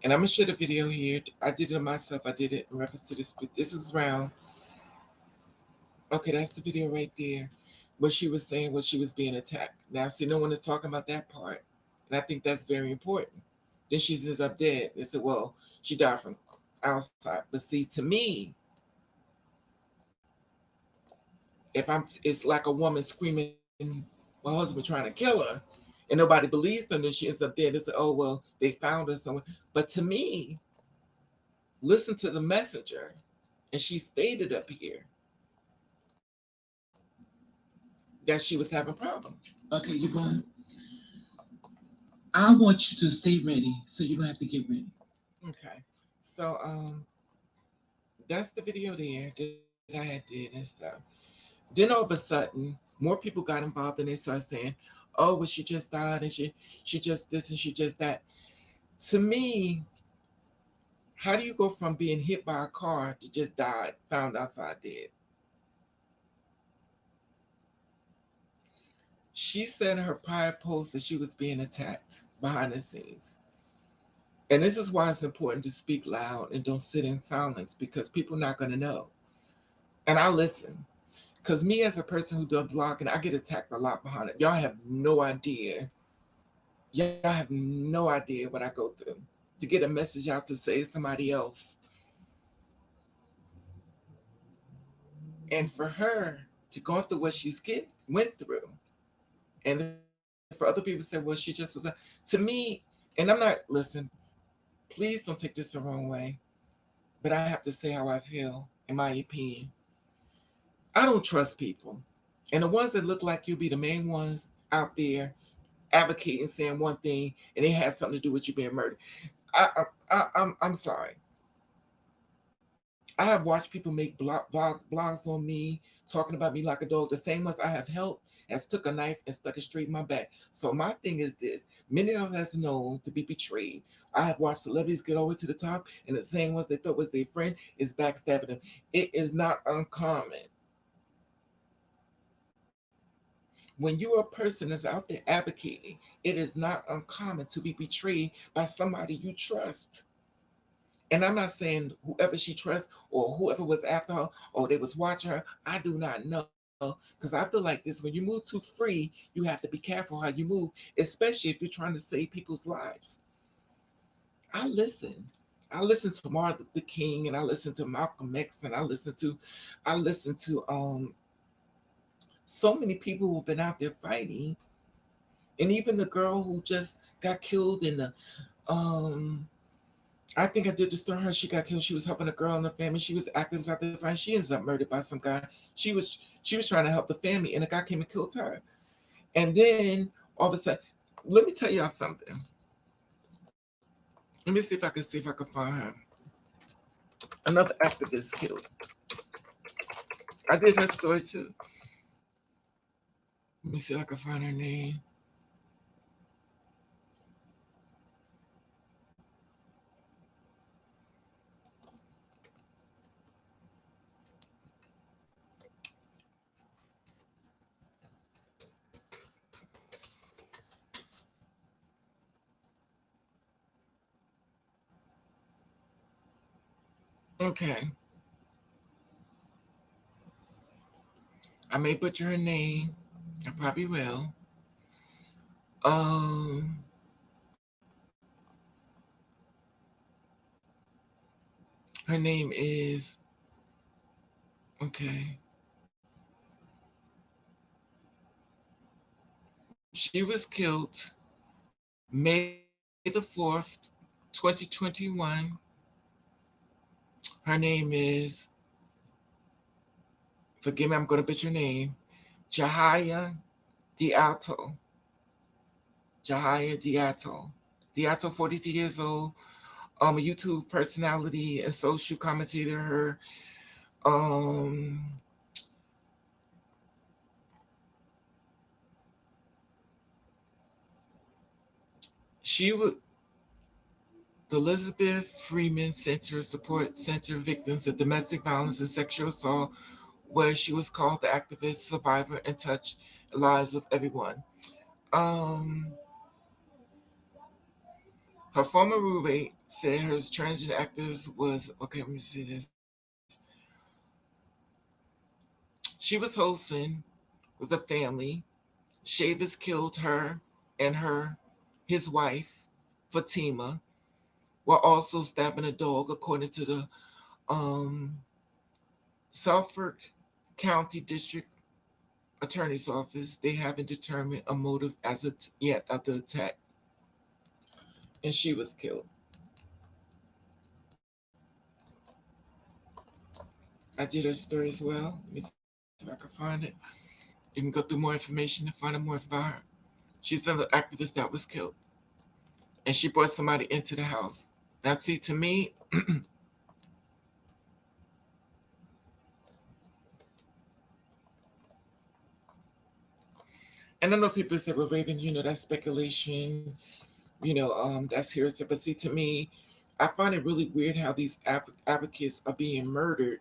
And I'm gonna share the video here. I did it myself. I did it in reference to this. This was around. Okay, that's the video right there. What she was saying was she was being attacked. Now, see, no one is talking about that part, and I think that's very important. Then she says I'm dead. They said, well, she died from outside. But see, to me, if I'm, it's like a woman screaming, my husband trying to kill her, and nobody believes them. Then she ends up dead. They say, oh well, they found her somewhere. But to me, listen to the messenger, and she stated up here that she was having problems. Okay, you're going. I want you to stay ready, so you don't have to get ready. Okay, so that's the video there that I had did and stuff. Then all of a sudden, more people got involved, and they started saying, "Oh, well, she just died, and she just this and she just that." To me, how do you go from being hit by a car to just died, found outside dead? She said in her prior post that she was being attacked behind the scenes. And this is why it's important to speak loud and don't sit in silence, because people are not going to know. And I listen. Because me as a person who does blogging, I get attacked a lot behind it. Y'all have no idea. Y'all have no idea what I go through to get a message out to say to somebody else. And for her to go through what went through, and for other people to say, well, she just was to me, and I'm not, listen, please don't take this the wrong way, but I have to say how I feel, in my opinion. I don't trust people. And the ones that look like you be the main ones out there advocating, saying one thing, and it has something to do with you being murdered. I'm sorry. I have watched people make blogs on me, talking about me like a dog. The same ones I have helped has took a knife and stuck it straight in my back. So my thing is this: many of us known to be betrayed. I have watched celebrities get all the way to the top, and the same ones they thought was their friend is backstabbing them. It is not uncommon when you're a person that's out there advocating. It is not uncommon to be betrayed by somebody you trust. And I'm not saying whoever she trusts or whoever was after her or they was watching her. I do not know. Because I feel like this: when you move too free, you have to be careful how you move, especially if you're trying to save people's lives. I listen. I listen to Martin Luther King, and I listen to Malcolm X, and I listen to so many people who've been out there fighting, and even the girl who just got killed in the um I think I did the story. Her, she got killed. She was helping a girl in the family. She was active out there fighting. She ends up murdered by some guy. She was trying to help the family, and a guy came and killed her. And then all of a sudden, let me tell y'all something. Let me see if I can find her. Another activist killed. I did her story too. Let me see if I can find her name. Okay, I may butcher her name. I probably will. Um, her name is okay. She was killed May the 4th, 2021. Her name is, forgive me, I'm going to butcher your name, Jahaya Diato. Jahaya Diato. Diato, 42 years old, a YouTube personality and social commentator. Um, she would, the Elizabeth Freeman Center Support Center Victims of Domestic Violence and Sexual Assault, where she was called the activist survivor and touched the lives of everyone. Um, Her former roommate said her transgender activist was okay. Let me see this. She was hosting with a family. Shavers killed her and his wife, Fatima, while also stabbing a dog, according to the um, Suffolk County District Attorney's Office. They haven't determined a motive as of yet of the attack, and she was killed. I did her story as well. Let me see if I can find it. You can go through more information to find out more about her. She's another activist that was killed, and she brought somebody into the house. Now, see, to me, and I know people say, "Well, Raven, that's speculation. That's hearsay." But see, to me, I find it really weird how these advocates are being murdered,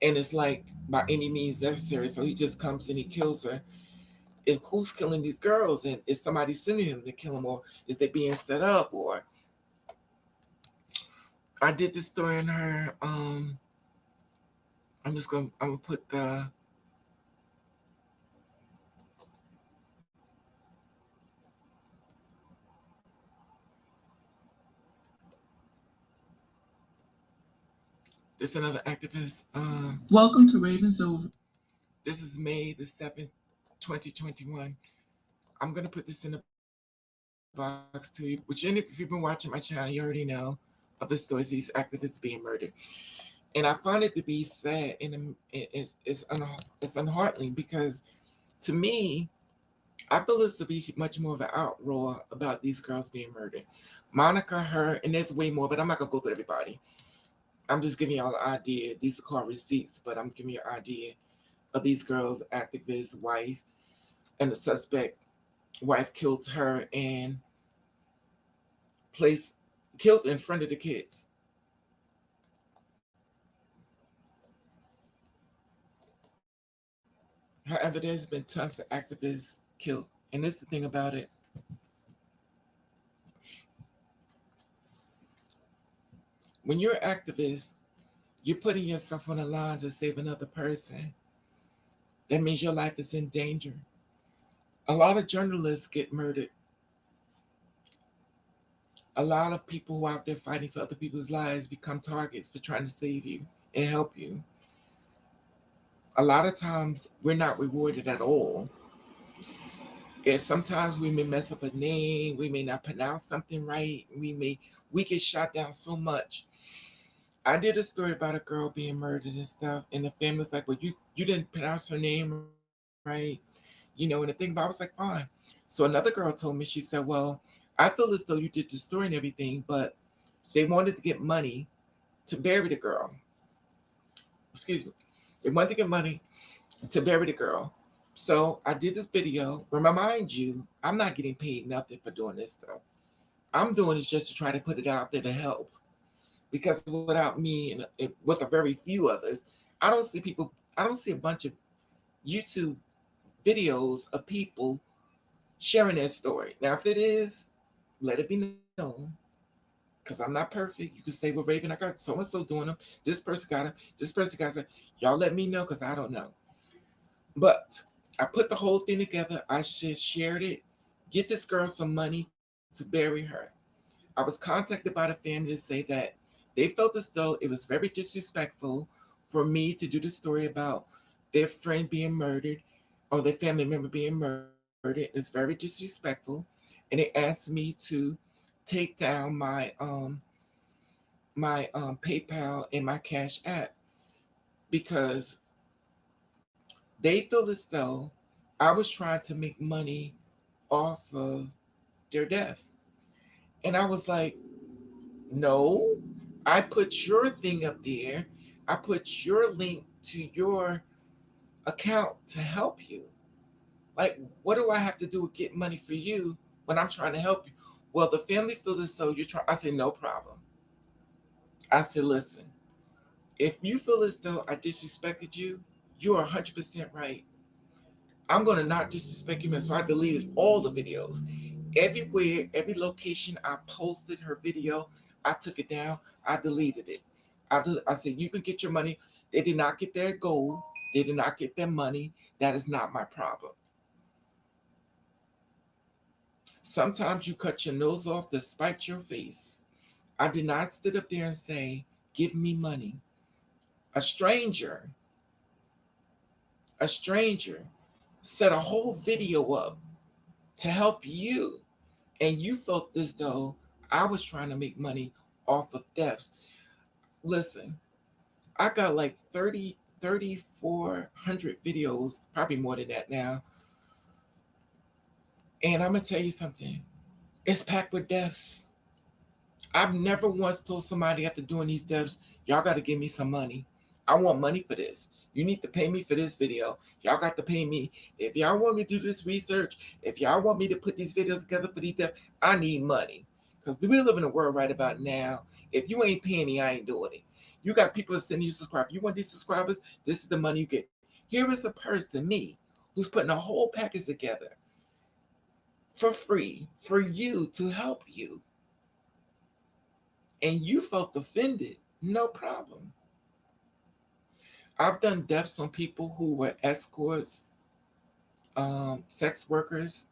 and it's like by any means necessary. So he just comes and he kills her. And who's killing these girls? And is somebody sending them to kill them, or is they being set up? Or I did this story in her. I'm gonna put the this another activist. Welcome to Ravens Over. This is May 7th, 2021. I'm gonna put this in the box to you. Which if you've been watching my channel, you already know of the stories these activists being murdered. And I find it to be sad, and it's unheartening because to me, I feel this to be much more of an outroar about these girls being murdered. Monica, her, and there's way more, but I'm not gonna go through everybody. I'm just giving y'all an idea. These are called receipts, but I'm giving you an idea of these girls, activist wife, and the suspect wife killed her and placed killed in front of the kids. However, there's been tons of activists killed. And this is the thing about it. When you're an activist, you're putting yourself on the line to save another person. That means your life is in danger. A lot of journalists get murdered. A lot of people who are out there fighting for other people's lives become targets for trying to save you and help you. A lot of times we're not rewarded at all. And sometimes we may mess up a name, we may not pronounce something right, we get shot down so much. I did a story about a girl being murdered and stuff, and the family was like, "Well, you didn't pronounce her name right, and the thing about it, I was like, fine." So another girl told me, she said, "Well, I feel as though you did the story and everything, but they wanted to get money to bury the girl. Excuse me, they wanted to get money to bury the girl. So I did this video. Remind you, I'm not getting paid nothing for doing this stuff. I'm doing this just to try to put it out there to help. Because without me and with a very few others, I don't see people. I don't see a bunch of YouTube videos of people sharing their story. Now, if it is, let it be known. Because I'm not perfect. You can say, well, Raven, I got so and so doing them. This person got them. This person got them. Y'all let me know because I don't know. But I put the whole thing together. I just shared it. Get this girl some money to bury her. I was contacted by the family to say that they felt as though it was very disrespectful for me to do the story about their friend being murdered or their family member being murdered. It's very disrespectful. And they asked me to take down my PayPal and my Cash App because they feel as though I was trying to make money off of their death. And I was like, no, I put your thing up there. I put your link to your account to help you. Like, what do I have to do with get money for you when I'm trying to help you? Well, the family feels as though you're trying. I said, no problem. I said, listen, if you feel as though I disrespected you, you are 100% right. I'm going to not disrespect you, man. So I deleted all the videos. Everywhere, every location I posted her video, I took it down. I deleted it. I said, you can get your money. They did not get their gold. They did not get their money. That is not my problem. Sometimes you cut your nose off to spite your face. I did not sit up there and say, give me money. A stranger, a stranger set a whole video up to help you. And you felt as though I was trying to make money off of thefts. Listen, I got like 3,400 videos, probably more than that now. And I'm going to tell you something, it's packed with deaths. I've never once told somebody after doing these deaths, y'all got to give me some money. I want money for this. You need to pay me for this video. Y'all got to pay me. If y'all want me to do this research, if y'all want me to put these videos together for these deaths, I need money. Because we live in a world right about now. If you ain't paying me, I ain't doing it. You got people sending you subscribers. You want these subscribers? This is the money you get. Here is a person, me, who's putting a whole package together for free for you to help you. And you felt offended. No problem. I've done deaths on people who were escorts, sex workers.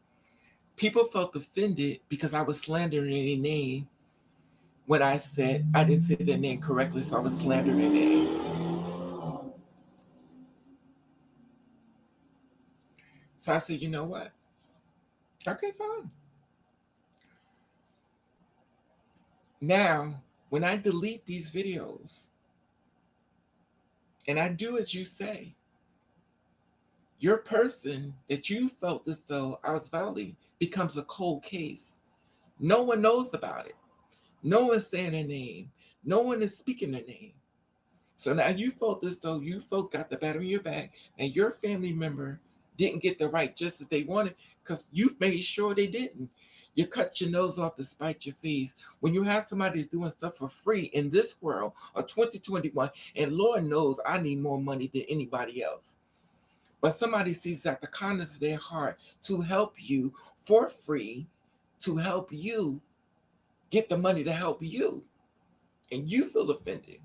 People felt offended because I was slandering their name when I said I didn't say their name correctly, so I was slandering their name. So I said, you know what? Okay, fine. Now, when I delete these videos and I do as you say, your person that you felt as though I was violating becomes a cold case. No one knows about it. No one's saying their name. No one is speaking their name. So now you felt as though you folk got the bat on your back and your family member didn't get the right justice they wanted because you've made sure they didn't. You cut your nose off to spite your face. When you have somebody that's doing stuff for free in this world of 2021, and Lord knows I need more money than anybody else. But somebody sees that the kindness of their heart to help you for free, to help you get the money to help you, and you feel offended.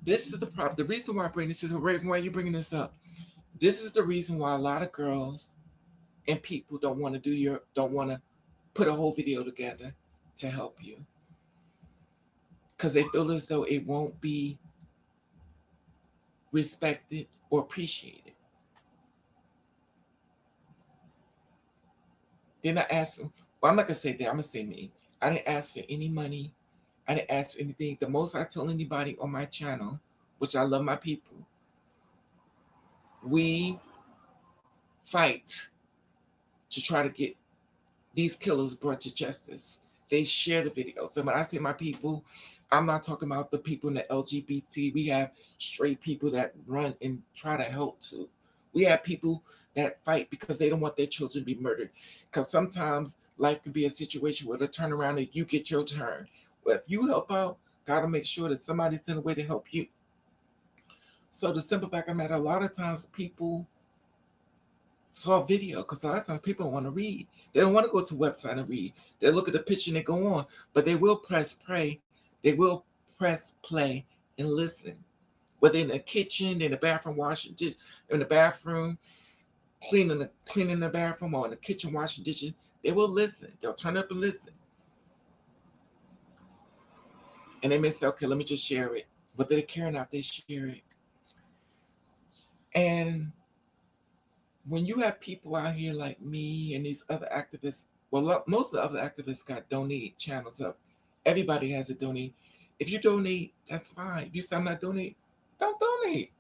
This is the problem. The reason why I bring this is, Raven, why are you bringing this up? This is the reason why a lot of girls and people don't want to put a whole video together to help you because they feel as though it won't be respected or appreciated. Then I asked them, well, I'm not gonna say that, I'm gonna say me. I didn't ask for any money. I didn't ask for anything. The most I tell anybody on my channel, which I love my people, we fight to try to get these killers brought to justice. They share the videos. And when I say my people, I'm not talking about the people in the LGBT. We have straight people that run and try to help too. We have people that fight because they don't want their children to be murdered. Because sometimes life can be a situation where they turn around and you get your turn. But if you help out, God will make sure that somebody's in a way to help you. So the simple fact of the matter, a lot of times people saw a video because a lot of times people don't want to read. They don't want to go to a website and read. They look at the picture and they go on, but they will press play. They will press play and listen. Whether in the kitchen, in the bathroom washing dishes, in the bathroom cleaning the bathroom, or in the kitchen washing dishes, they will listen. They'll turn up and listen, and they may say, "Okay, let me just share it." Whether they care or not, they share it. And when you have people out here like me and these other activists, well, most of the other activists got donate channels up. Everybody has a donate. If you donate, that's fine. If you say I'm not donate, don't donate.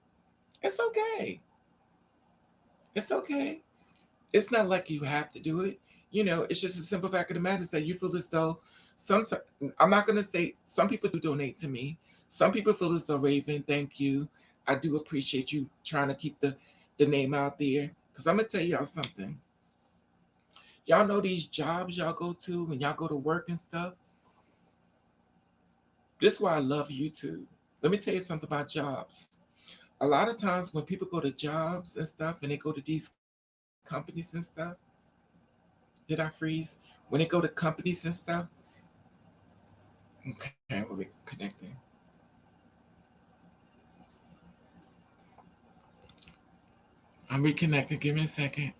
It's okay. It's okay. It's not like you have to do it. It's just a simple fact of the matter. Say you feel as though sometimes I'm not gonna say some people do donate to me. Some people feel as though Raven, thank you. I do appreciate you trying to keep the name out there. Cause I'm gonna tell y'all something. Y'all know these jobs y'all go to when y'all go to work and stuff. This is why I love YouTube. Let me tell you something about jobs. A lot of times when people go to jobs and stuff and they go to these companies and stuff, did I freeze? When they go to companies and stuff, okay, we're connecting. I'm reconnecting. Give me a second.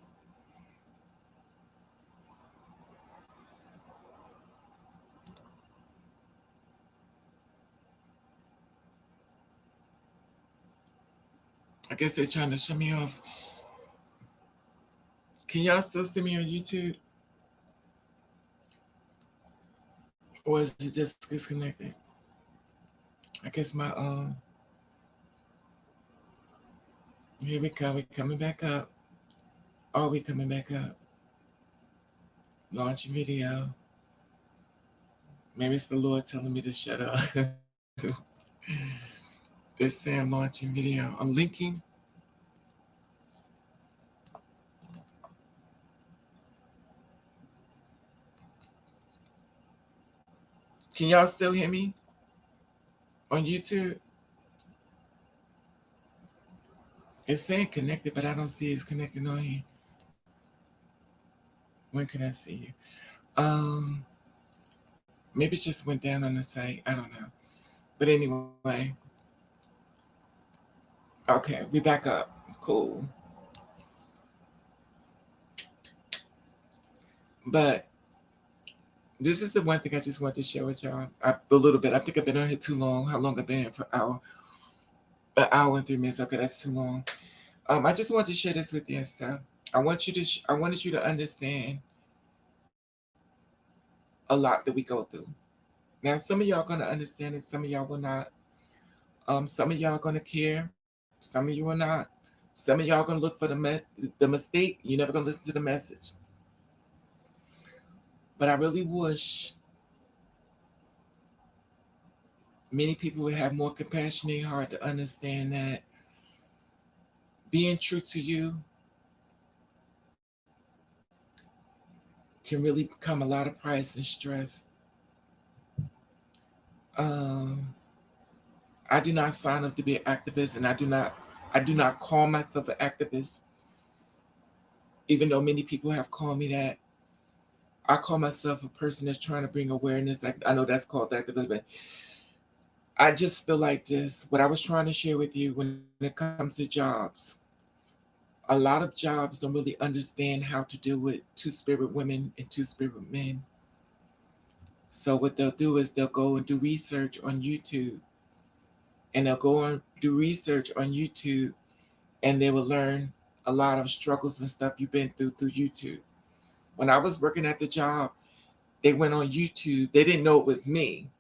I guess they're trying to show me off. Can y'all still see me on YouTube? Or is it just disconnected? I guess my here we come. We coming back up. Oh, we coming back up. Launch video. Maybe it's the Lord telling me to shut up. They're saying launching video. I'm linking. Can y'all still hear me on YouTube? It's saying connected, but I don't see it's connected on here. When can I see you? Um, Maybe it just went down on the site. I don't know. But anyway, okay, we back up. Cool. But this is the one thing I just wanted to share with y'all. A little bit. I think I've been on here too long. How long I've been here for an hour and 3 minutes. Okay, that's too long. I just wanted to share this with you and stuff. I wanted you to understand a lot that we go through. Now, some of y'all gonna understand it. Some of y'all will not. Some of y'all gonna care. Some of you will not. Some of y'all gonna look for the mistake. You're never gonna listen to the message. But I really wish many people would have more compassionate heart to understand that being true to you can really become a lot of price and stress. Um, I do not sign up to be an activist, and I do not call myself an activist, even though many people have called me that. I call myself a person that's trying to bring awareness. I know that's called activism, but I just feel like this. What I was trying to share with you when it comes to jobs, a lot of jobs don't really understand how to deal with two-spirit women and two-spirit men. So what they'll do is they'll go and do research on YouTube, and they'll go and do research on YouTube, and they will learn a lot of struggles and stuff you've been through YouTube. When I was working at the job, they went on YouTube. They didn't know it was me,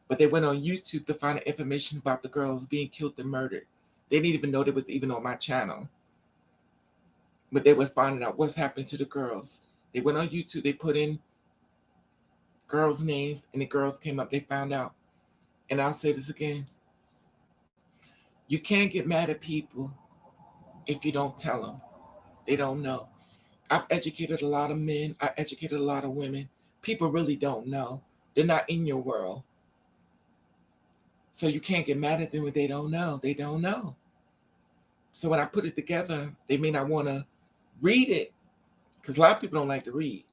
but they went on YouTube to find information about the girls being killed and murdered. They didn't even know they was even on my channel, but they were finding out what's happening to the girls. They went on YouTube. They put in girls' names, and the girls came up. They found out. And I'll say this again: you can't get mad at people if you don't tell them. They don't know. I've educated a lot of men. I educated a lot of women. People really don't know. They're not in your world. So you can't get mad at them when they don't know. They don't know. So when I put it together, they may not want to read it because a lot of people don't like to read.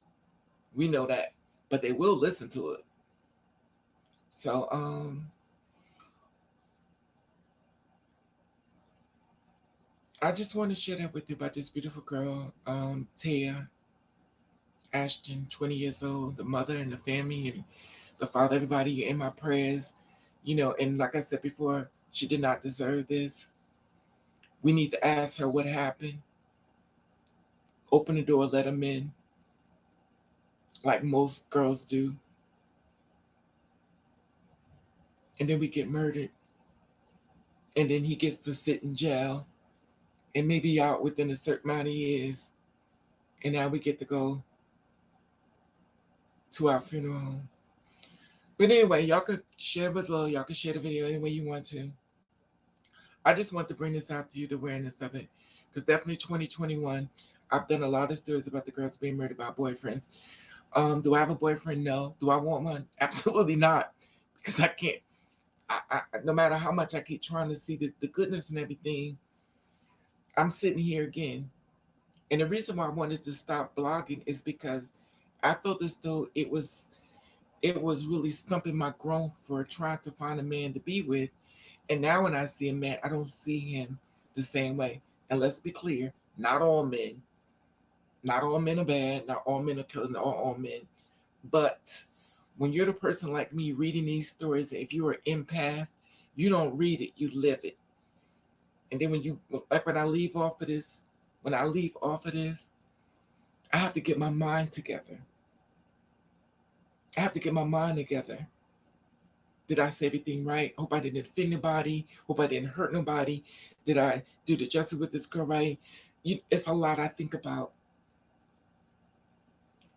We know that, but they will listen to it. So I just want to share that with you about this beautiful girl, Taya, Ashton, 20 years old, the mother and the family and the father, everybody. You're in my prayers, and like I said before, she did not deserve this. We need to ask her what happened, open the door, let them in, like most girls do, and then we get murdered, and then he gets to sit in jail and maybe out within a certain amount of years, and now we get to go to our funeral home. But anyway, y'all could share below, y'all could share the video any way you want to. I just want to bring this out to you, the awareness of it, because definitely 2021, I've done a lot of stories about the girls being murdered by boyfriends. Do I have a boyfriend? No. Do I want one? Absolutely not, because I can't. No matter how much I keep trying to see the goodness and everything, I'm sitting here again. And the reason why I wanted to stop blogging is because I felt as though it was really stumping my growth for trying to find a man to be with. And now when I see a man, I don't see him the same way. And let's be clear, not all men are bad, not all men are killing, not all men. But when you're the person like me reading these stories, if you're an empath, you don't read it, you live it. And then when I leave off of this, I have to get my mind together. I have to get my mind together. Did I say everything right? Hope I didn't offend nobody. Hope I didn't hurt nobody. Did I do the justice with this girl right? It's a lot I think about.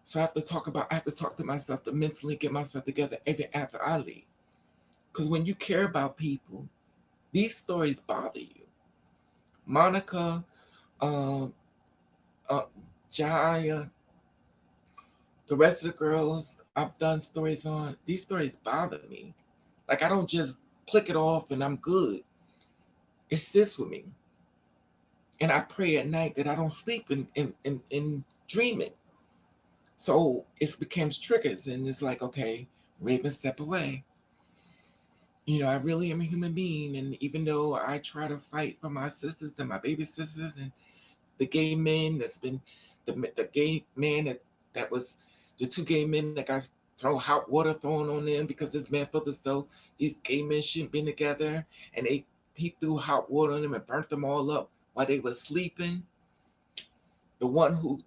So I have to talk to myself to mentally get myself together even after I leave. Because when you care about people, these stories bother you. Monica, um, uh, Jaya, the rest of the girls I've done stories on, these stories bother me. Like I don't just click it off and I'm good. It sits with me. And I pray at night that I don't sleep in dreaming. So it becomes triggers and it's like, okay, Raven, step away. I really am a human being. And even though I try to fight for my sisters and my baby sisters and the gay men the gay man that was the two gay men that got throw hot water thrown on them because this man felt as though these gay men shouldn't be together, and he threw hot water on them and burnt them all up while they were sleeping. The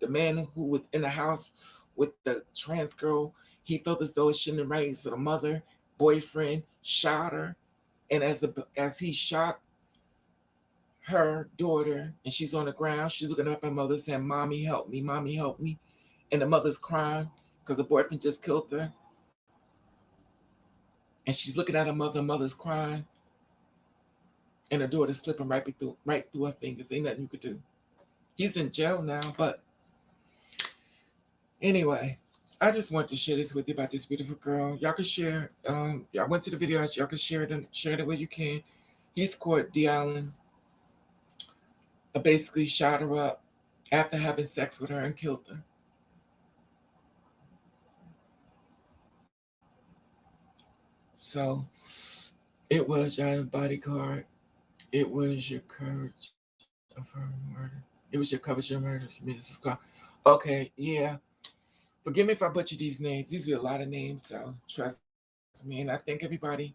man who was in the house with the trans girl, he felt as though it shouldn't have raised. So the mother, boyfriend shot her, and as he shot her daughter and she's on the ground. She's looking up at her mother saying, "Mommy, help me, mommy, help me." And the mother's crying because the boyfriend just killed her. And she's looking at her mother's crying, and her daughter's slipping right through her fingers. Ain't nothing you could do. He's in jail now, but anyway, I just want to share this with you about this beautiful girl. Y'all can share. Y'all went to the video. Y'all can share it where you can. He's caught D. Allen basically shot her up after having sex with her and killed her. So it was your bodyguard. It was your courage of her murder. It was your coverage of murder. Mrs. Scott. Okay, yeah. Forgive me if I butcher these names. These be a lot of names, so trust me. And I thank everybody.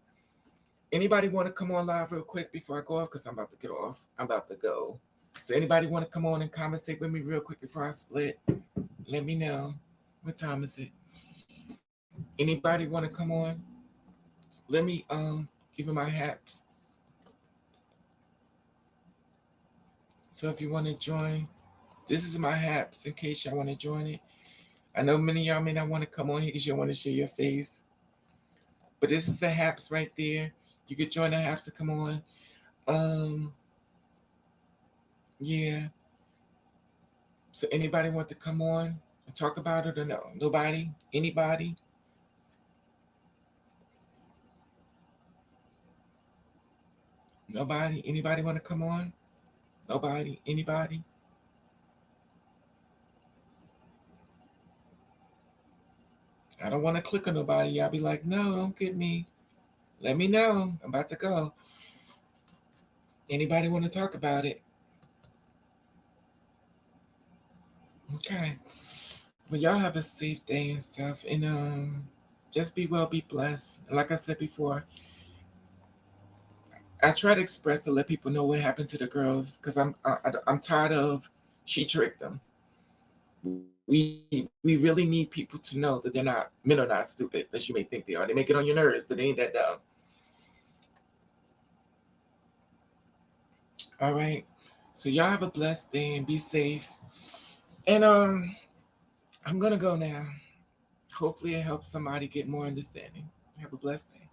Anybody want to come on live real quick before I go off? Because I'm about to get off. I'm about to go. So anybody want to come on and conversate with me real quick before I split? Let me know. What time is it? Anybody want to come on? Let me give you my haps. So if you want to join, this is my haps in case y'all want to join it. I know many of y'all may not want to come on here because you don't want to show your face. But this is the haps right there. You could join the haps to come on. Um, yeah. So anybody want to come on and talk about it or no? Nobody? Anybody? Nobody? Anybody want to come on? Nobody? Anybody? I don't want to click on nobody. Y'all be like, no, don't get me. Let me know. I'm about to go. Anybody want to talk about it? Okay. Well, y'all have a safe day and stuff. And just be well, be blessed. Like I said before, I try to express to let people know what happened to the girls because I'm tired of she tricked them. We really need people to know that they're not men are not stupid as you may think they are. They may get on your nerves, but they ain't that dumb. All right. So y'all have a blessed day and be safe. And I'm gonna go now. Hopefully it helps somebody get more understanding. Have a blessed day.